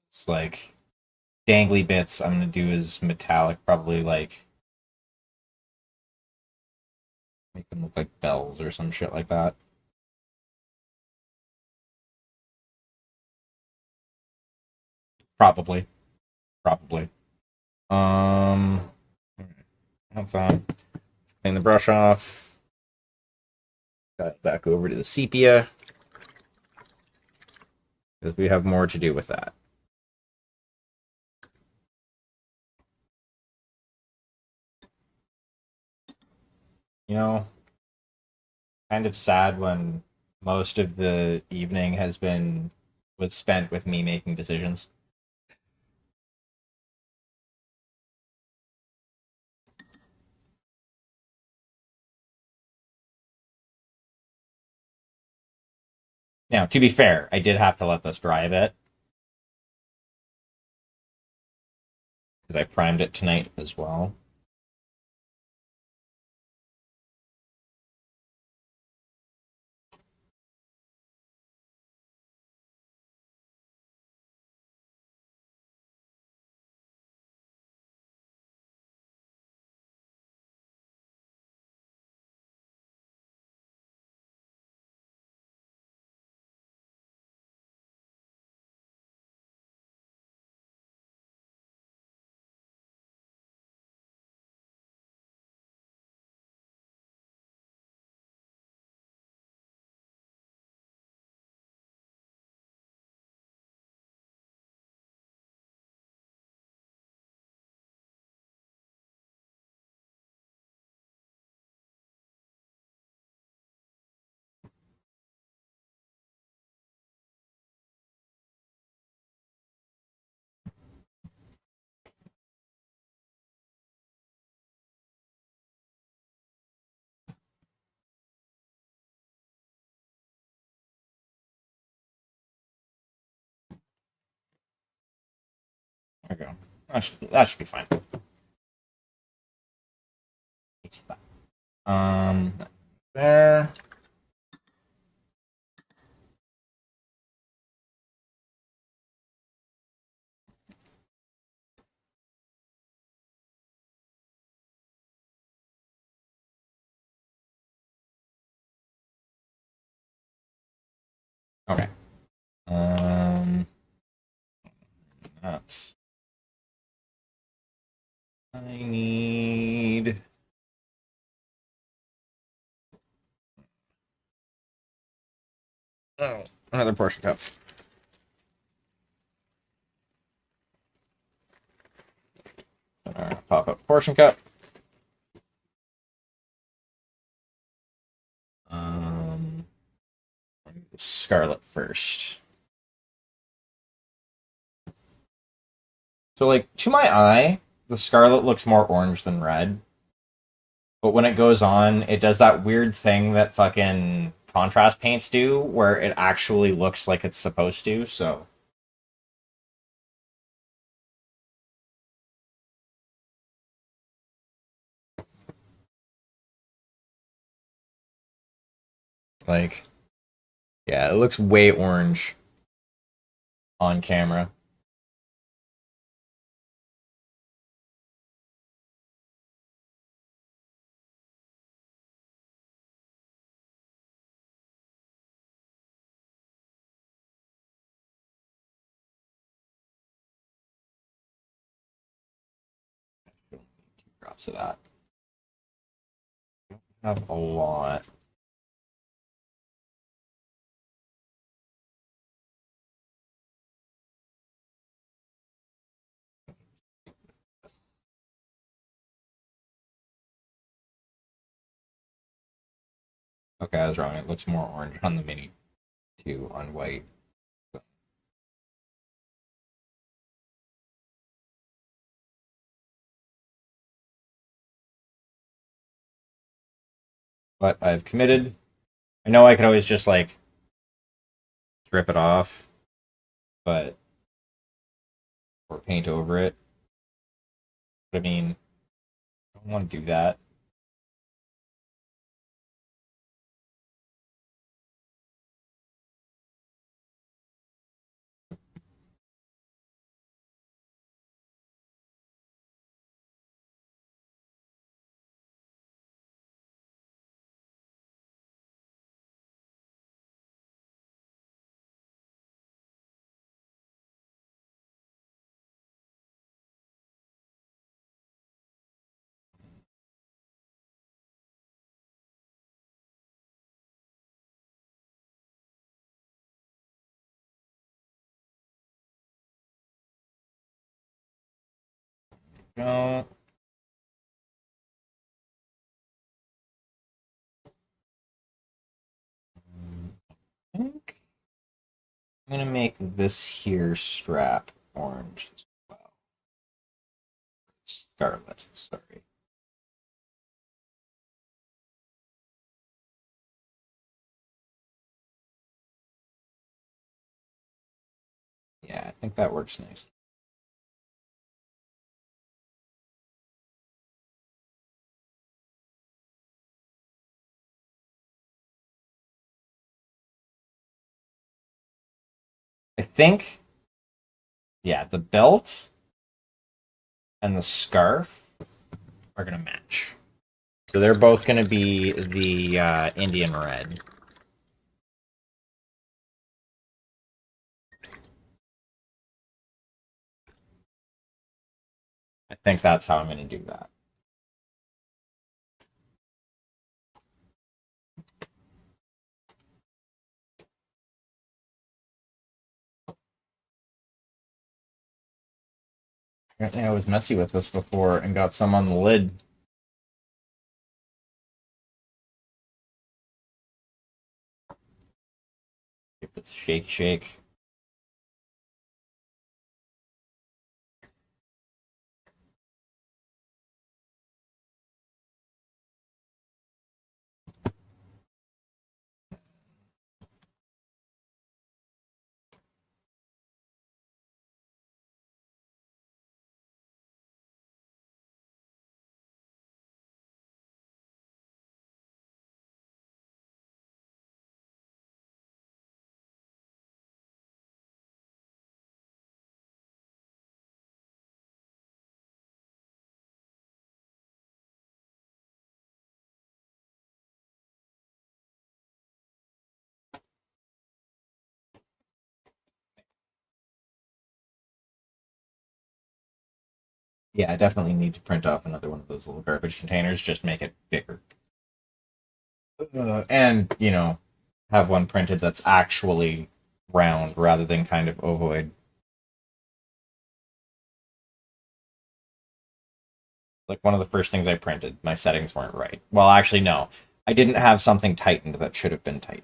It's like dangly bits I'm gonna do is metallic, probably like make them look like bells or some shit like that. Probably. Probably. Um that's on. Clean the brush off. Got it back over to the sepia. Because we have more to do with that. You know, kind of sad when most of the evening was spent with me making decisions. Now, to be fair, I did have to let this dry a bit because I primed it tonight as well. There we go. That should be fine. Um, there. Okay. That's. I need. Oh, another portion cup. Pop up portion cup. Um, Scarlet first. So, like, to my eye, the Scarlet looks more orange than red. But when it goes on, it does that weird thing that fucking contrast paints do, where it actually looks like it's supposed to, so. Like, yeah, it looks way orange on camera. Drops of that. Have a lot. Okay, I was wrong. It looks more orange on the Mini 2 on white. But I've committed. I know I could always just, like, strip it off, but. Or paint over it. But I mean, I don't want to do that. No. I think I'm gonna make this here strap orange as well. Scarlet, sorry. Yeah, I think that works nice. I think, yeah, the belt and the scarf are gonna match. So they're both gonna be the Indian red. I think that's how I'm gonna do that. Apparently, I was messy with this before and got some on the lid. If it's shake, shake. Yeah, I definitely need to print off another one of those little garbage containers. Just make it bigger. And, have one printed that's actually round rather than kind of ovoid. Like one of the first things I printed, my settings weren't right. Well, actually, no. I didn't have something tightened that should have been tightened.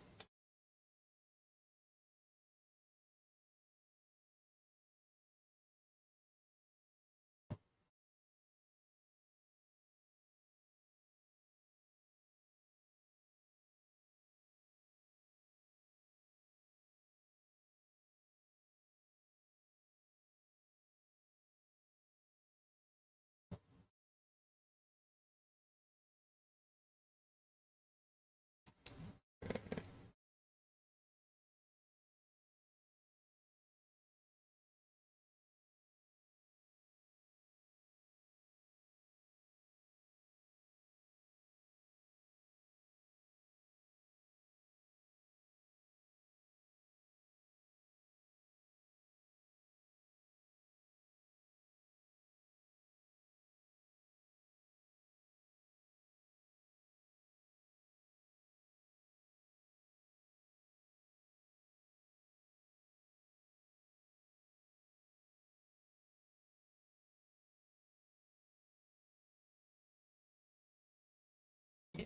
Yeah,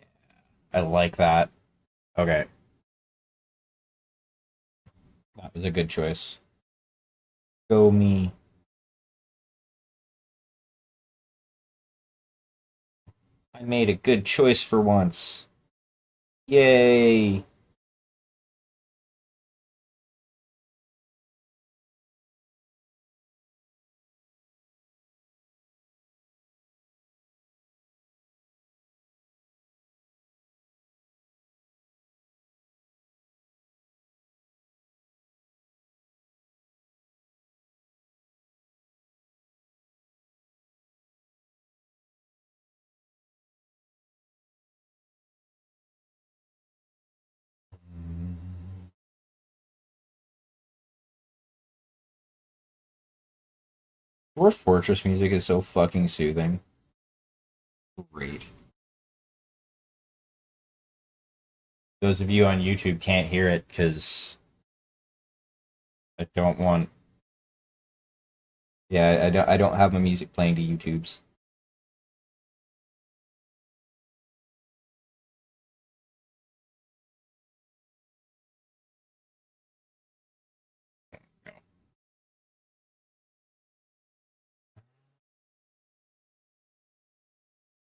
I like that. Okay, that was a good choice. Go me. I made a good choice for once. Yay! Dwarf Fortress music is so fucking soothing. Great. Those of you on YouTube can't hear it because I don't want. Yeah, I don't have my music playing to YouTube's.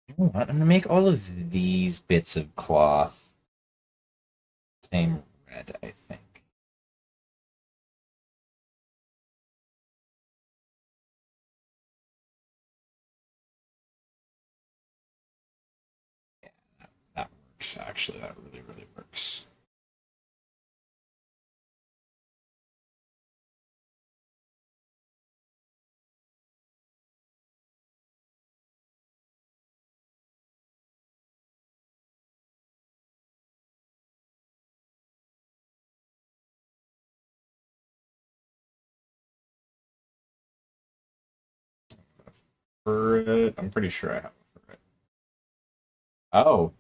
You know what? I'm gonna make all of these bits of cloth same red, I think. works, actually. That really, really works. Ferret. I'm pretty sure I have a ferret. Oh,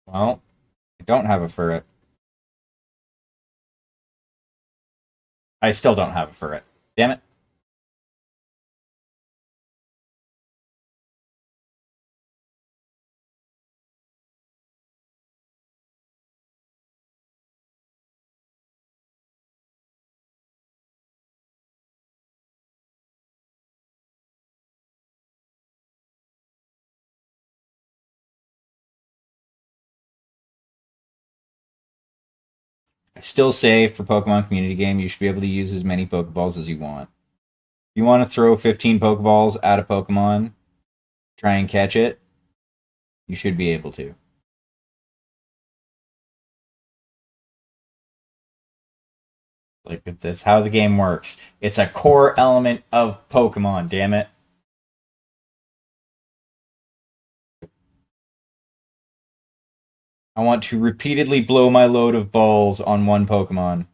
well, I don't have a ferret. I still don't have a ferret. Damn it. I still say for Pokemon community game, you should be able to use as many Pokeballs as you want. If you want to throw 15 Pokeballs at a Pokemon, try and catch it, you should be able to. Like, that's how the game works. It's a core element of Pokemon, damn it. I want to repeatedly blow my load of balls on one Pokemon.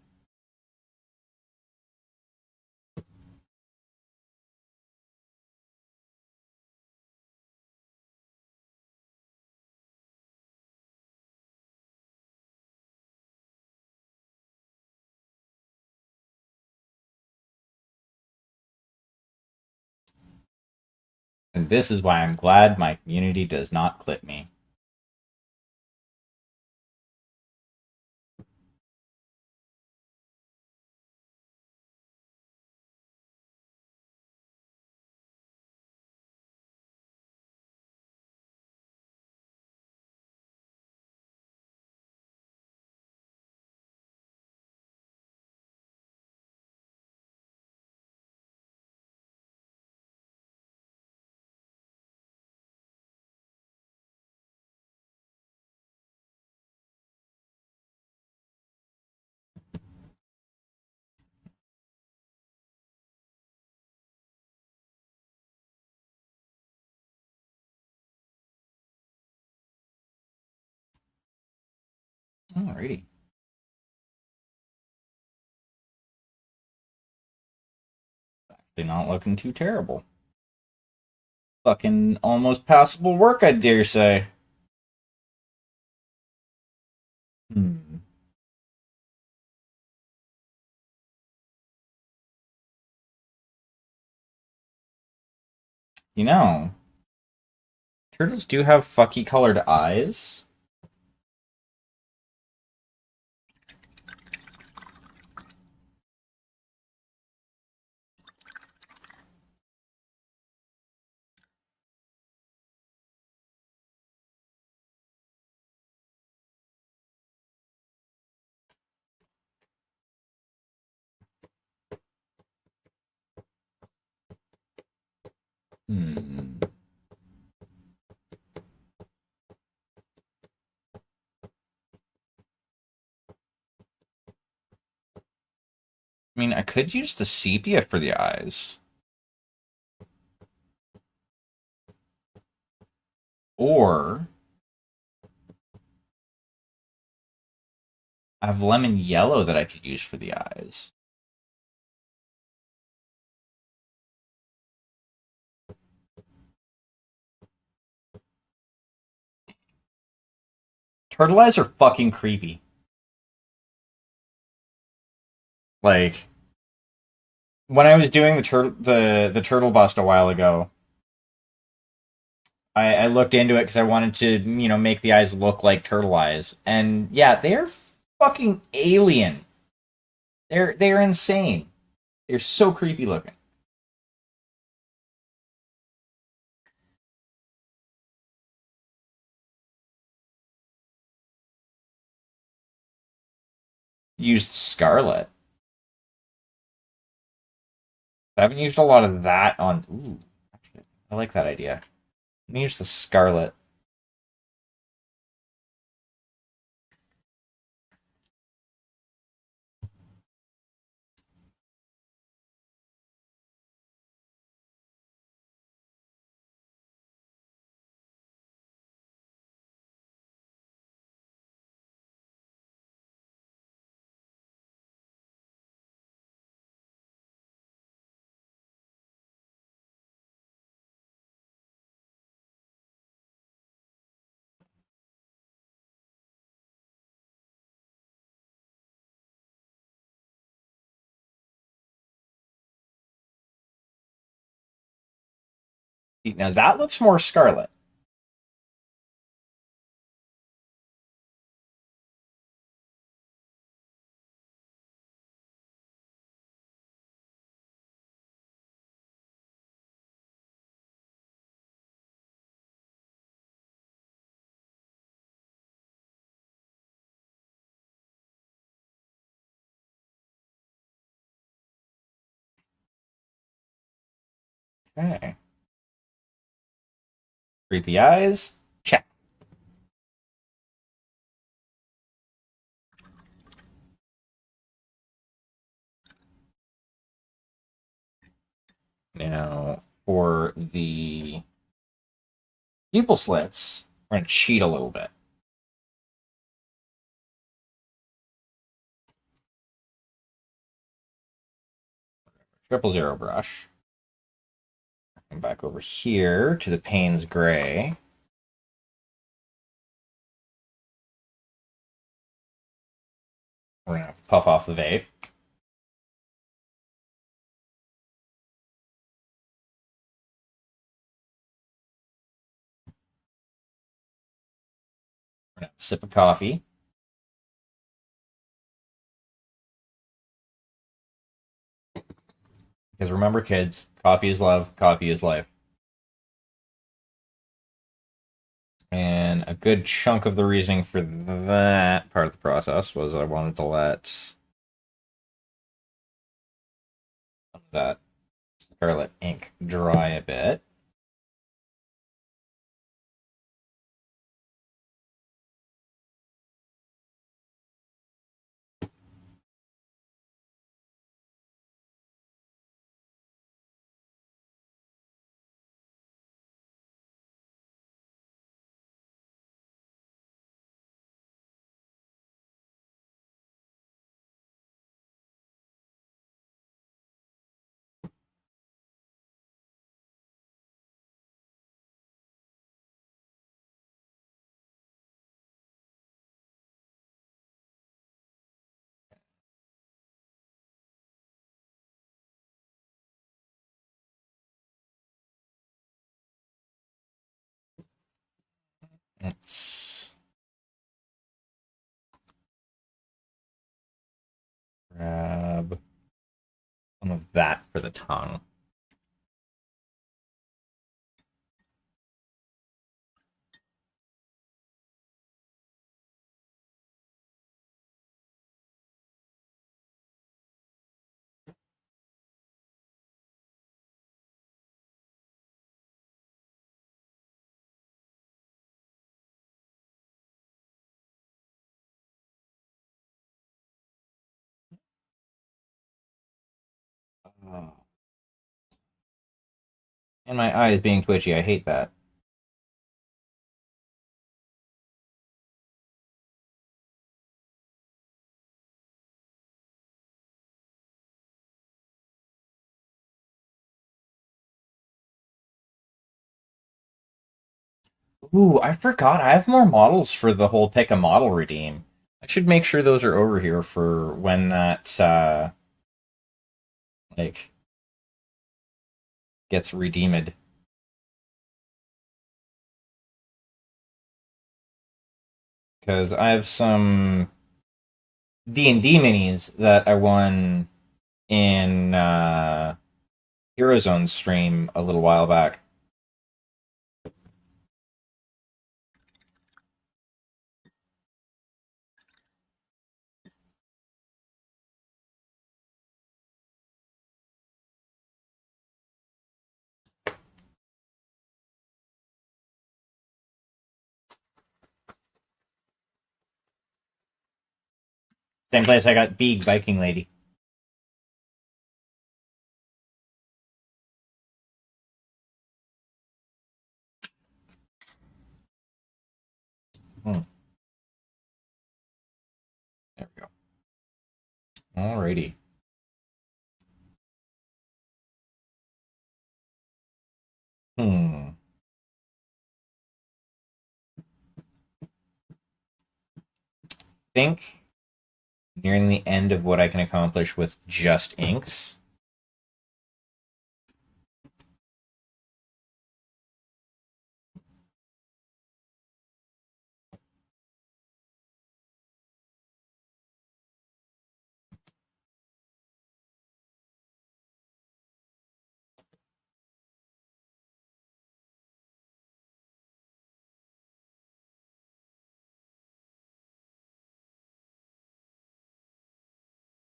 And this is why I'm glad my community does not clip me. Alrighty. They're not looking too terrible. Fucking almost passable work, I dare say. Hmm. You know, turtles do have fucky colored eyes. Hmm. I mean, I could use the sepia for the eyes. Or I have lemon yellow that I could use for the eyes. Turtle eyes are fucking creepy. Like when I was doing the turtle bust a while ago, I looked into it because I wanted to make the eyes look like turtle eyes, and yeah, they're fucking alien. They're insane. They're so creepy looking. Used Scarlet. I haven't used a lot of that on. Ooh, I like that idea. Let me use the Scarlet. Now that looks more scarlet. Okay. Creepy eyes. Check. Now, for the pupil slits, we're going to cheat a little bit. 000 brush. Come back over here to the Payne's Gray. We're going to puff off the vape. We're going to sip of coffee. Because remember, kids, coffee is love, coffee is life. And a good chunk of the reasoning for that part of the process was I wanted to let that scarlet ink dry a bit. Let's grab some of that for the tongue. Oh. And my eye is being twitchy. I hate that. Ooh, I forgot. I have more models for the whole pick a model redeem. I should make sure those are over here for when that like gets redeemed. Because I have some D&D minis that I won in Hero Zone stream a little while back. Same place I got Big Viking Lady. Hmm. There we go. Alrighty. Hmm. Think nearing the end of what I can accomplish with just inks.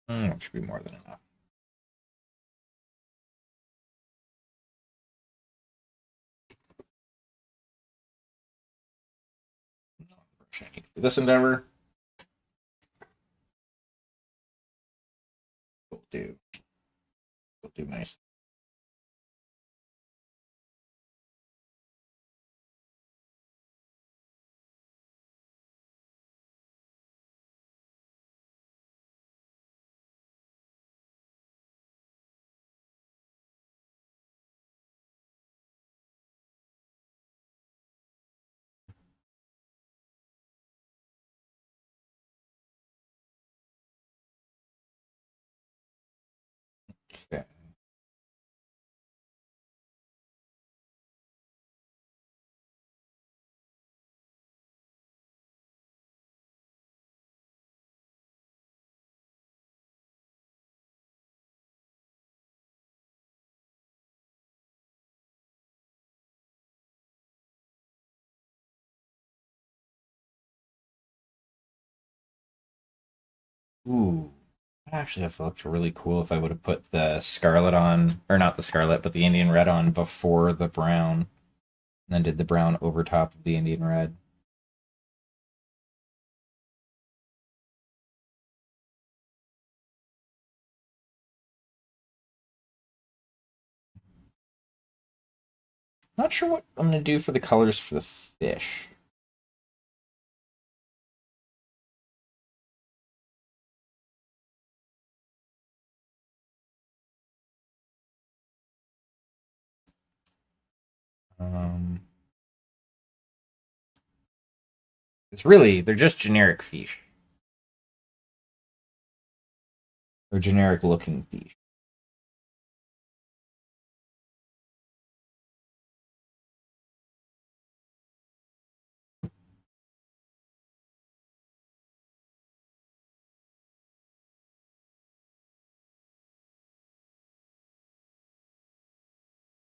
That should be more than enough. I need for this endeavor. We'll do. We'll do nice. Okay. Ooh. That actually have looked really cool if I would have put the scarlet on, or not the scarlet, but the Indian red on before the brown, and then did the brown over top of the Indian red. Not sure what I'm gonna do for the colors for the fish. Um, it's really they're just generic fish or generic looking fish.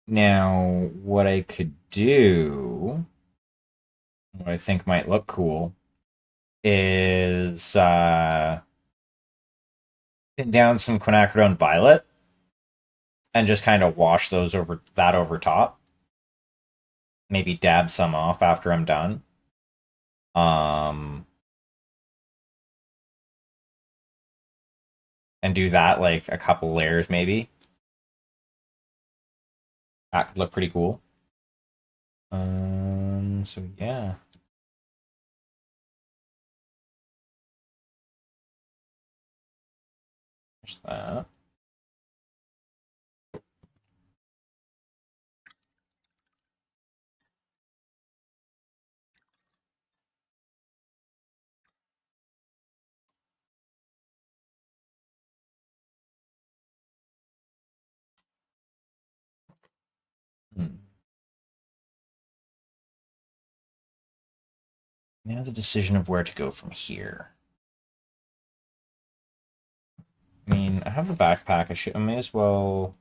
Now, what I could do, what I think might look cool, is thin down some quinacridone violet and just kind of wash those over top. Maybe dab some off after I'm done. Um, and do that like a couple layers maybe. That could look pretty cool. So yeah. There's that. Hmm. Now the decision of where to go from here. I mean, I have a backpack. I may as well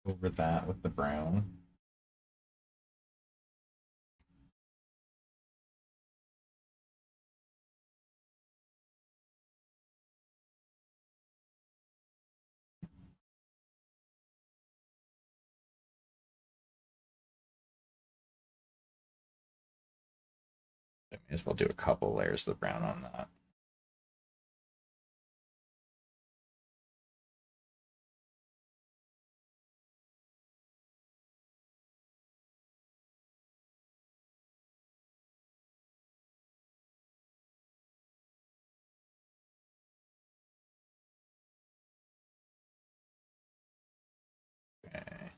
over that with the brown. I may as well do a couple layers of the brown on that. Okay.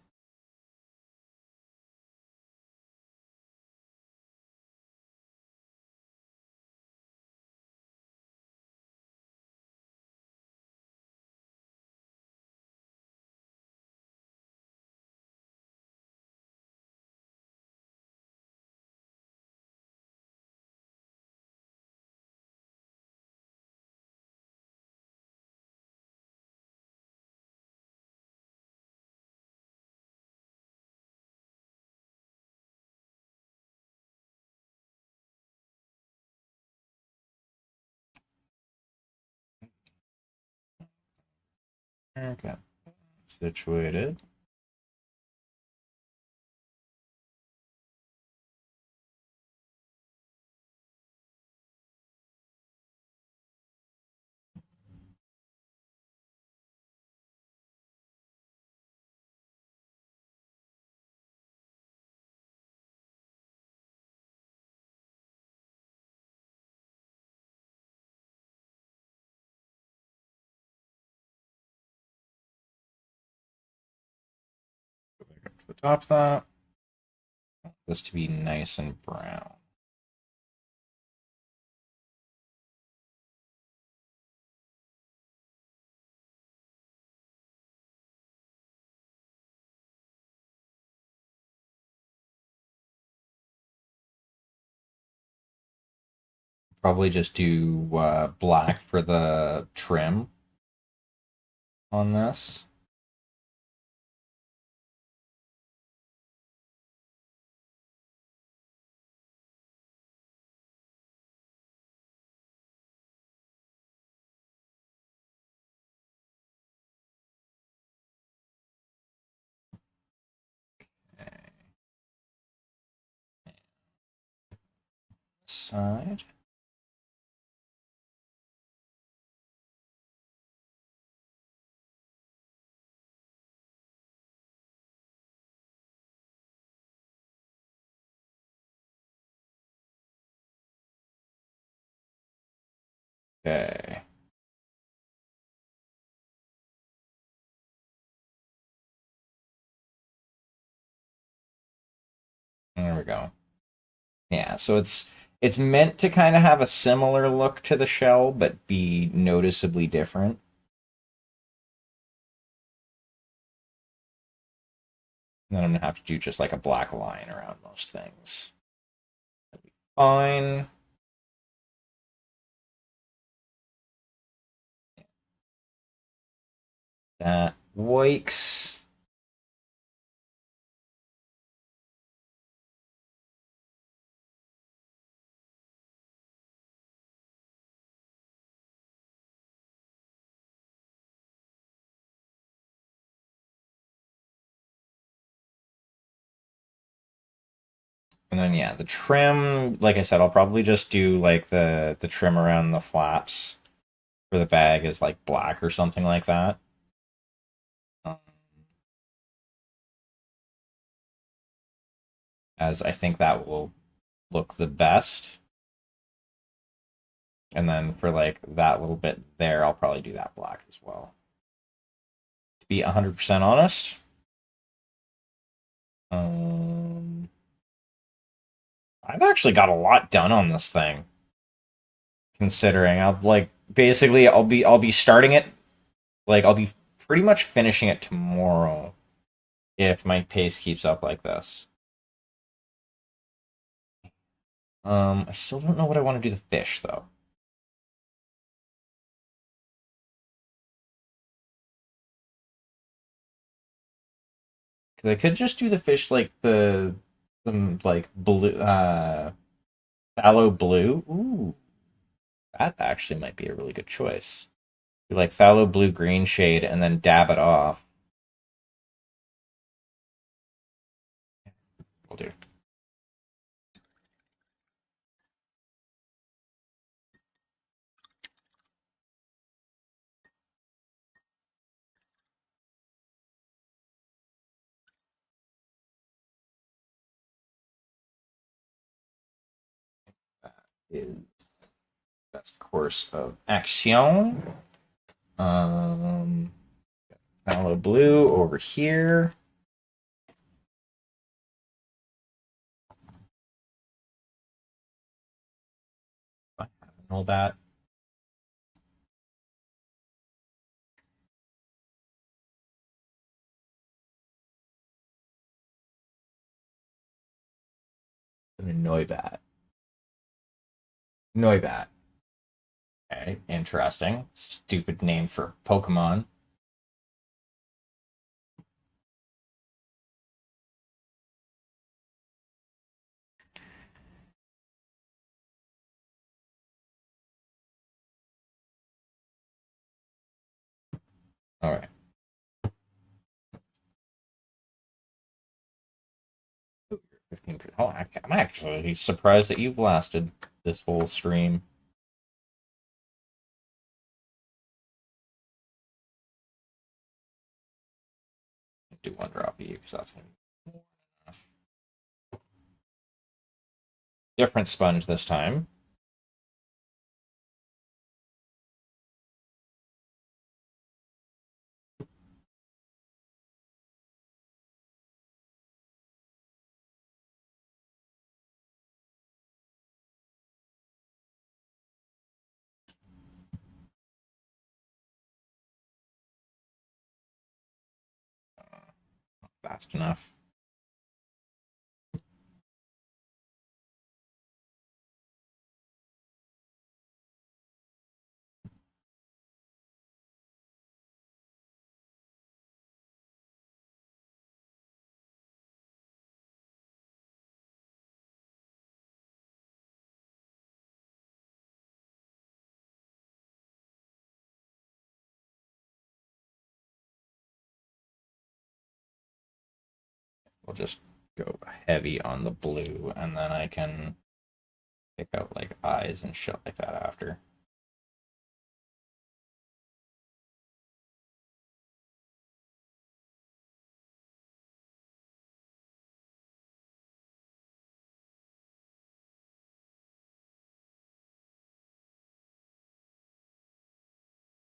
Okay. Situated. Go back up to the top of that. This to be nice and brown. Probably just do black for the trim on this. Okay. Side. Okay. There we go. Yeah, so it's meant to kind of have a similar look to the shell, but be noticeably different. And then I'm gonna have to do just like a black line around most things. That'll be fine. That works. And then yeah, the trim, like I said, I'll probably just do like the trim around the flaps for the bag is like black or something like that. Um, as I think that will look the best. And then for like that little bit there, I'll probably do that black as well. To be 100% honest, um, I've actually got a lot done on this thing. Considering I'll like basically I'll be starting it like I'll be pretty much finishing it tomorrow if my pace keeps up like this. I still don't know what I want to do the fish though. Because I could just do the fish like the some like blue phthalo blue. Ooh, that actually might be a really good choice. Do like phthalo blue green shade and then dab it off. We'll do. That is best course of action. Um, phthalo blue over here. I haven't all that. Noibat. Noibat. Okay, interesting. Stupid name for Pokemon. All right. 15. Oh, I'm actually surprised that you've lasted this whole stream. Do one drop you because that's going to be more enough. Different sponge this time. Fast enough. We'll just go heavy on the blue, and then I can pick out like eyes and shit like that after.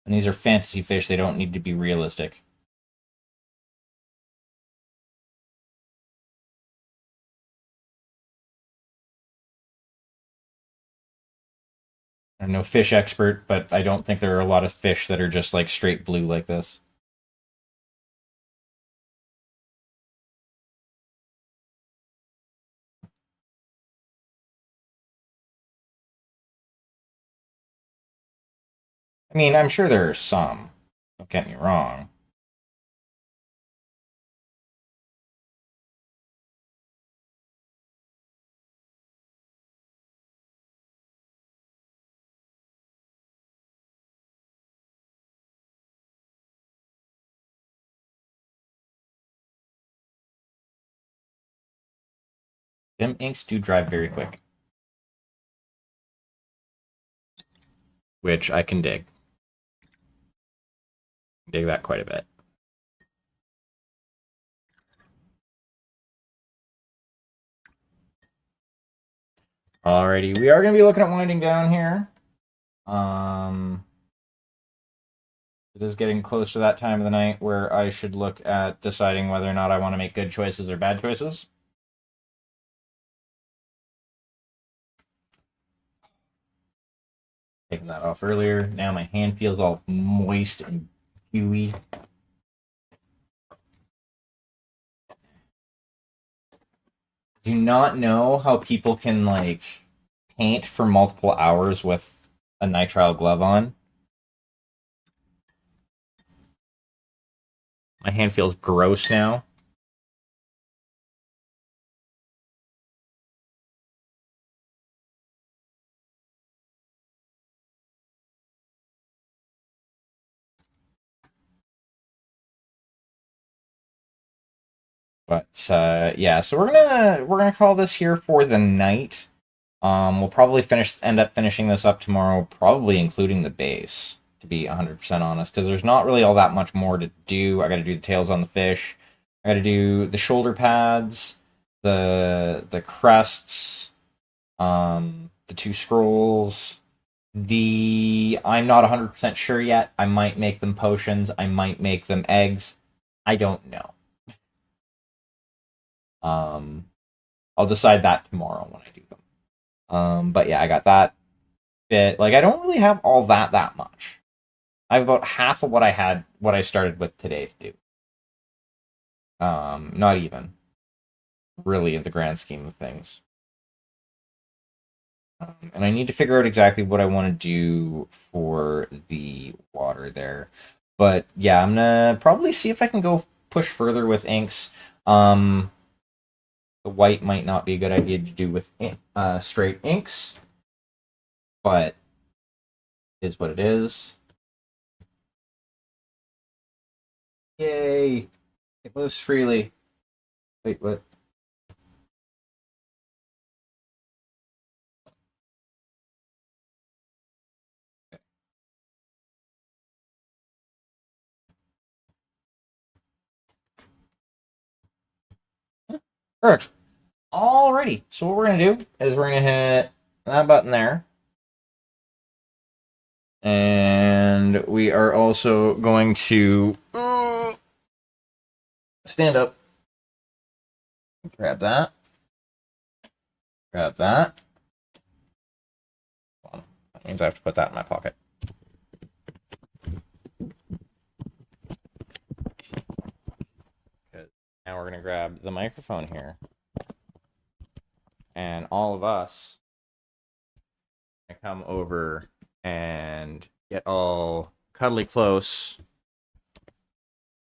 And these are fantasy fish, they don't need to be realistic. I'm no fish expert, but I don't think there are a lot of fish that are just like straight blue like this. I mean, I'm sure there are some. Don't get me wrong. Them inks do dry very quick, which I can dig. Dig that quite a bit. Alrighty, we are going to be looking at winding down here. It is getting close to that time of the night where I should look at deciding whether or not I want to make good choices or bad choices. Taking that off earlier. Now my hand feels all moist and gooey. Do not know how people can like paint for multiple hours with a nitrile glove on. My hand feels gross now. But yeah, so we're gonna call this here for the night. We'll probably end up finishing this up tomorrow, probably including the base, to be 100% honest, because there's not really all that much more to do. I got to do the tails on the fish. I got to do the shoulder pads, the crests, the two scrolls. I'm not 100% sure yet. I might make them potions. I might make them eggs. I don't know. I'll decide that tomorrow when I do them. But yeah, I got that bit. Like, I don't really have all that much. I have about half of what I started with today to do. Not even really in the grand scheme of things. And I need to figure out exactly what I want to do for the water there. But yeah, I'm gonna probably see if I can go push further with inks. The white might not be a good idea to do with straight inks, but it is what it is. Yay! It moves freely. Wait, what? Perfect. Alrighty. So what we're gonna do is we're gonna hit that button there. And we are also going to stand up. Grab that. Grab that. Well, that means I have to put that in my pocket. Now we're going to grab the microphone here. And all of us come over and get all cuddly close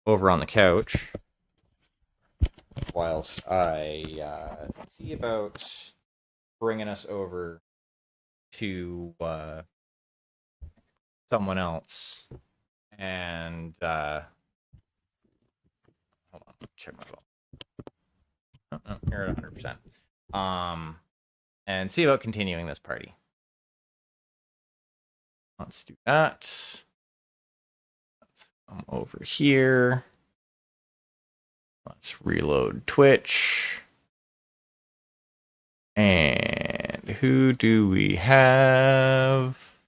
over on the couch whilst I see about bringing us over to someone else. And hold on, check my phone. Oh, you're at 100%. And see about continuing this party. Let's do that. Let's come over here. Let's reload Twitch. And who do we have?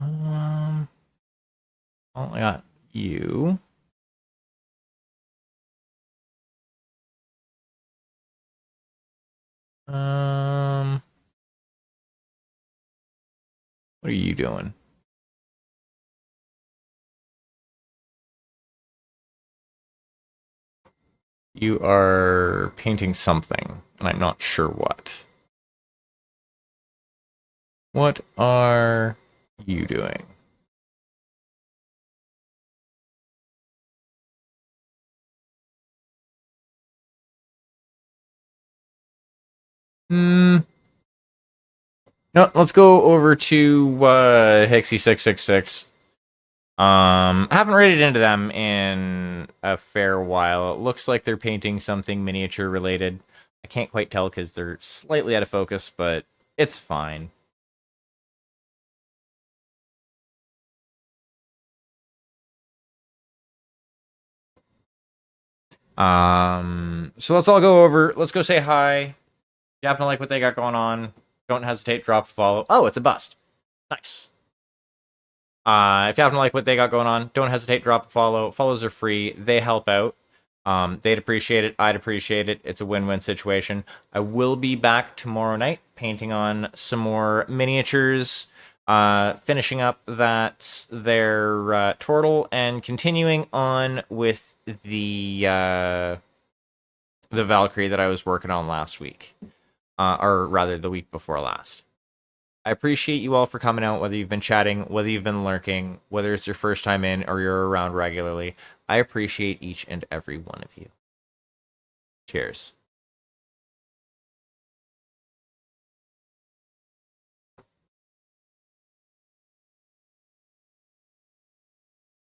Oh, I got you. What are you doing? You are painting something, and I'm not sure what. What are you doing? No, let's go over to Hixie666. I haven't raided into them in a fair while. It looks like they're painting something miniature related. I can't quite tell because they're slightly out of focus, but it's fine. So let's all go over. Let's go say hi. If you happen to like what they got going on, don't hesitate, drop a follow. Oh, it's a bust. Nice. If you happen to like what they got going on, don't hesitate, drop a follow. Follows are free. They help out. They'd appreciate it. I'd appreciate it. It's a win-win situation. I will be back tomorrow night painting on some more miniatures, finishing up their turtle, and continuing on with the Valkyrie that I was working on last week, or rather the week before last. I appreciate you all for coming out, whether you've been chatting, whether you've been lurking, whether it's your first time in or you're around regularly. I appreciate each and every one of you. Cheers.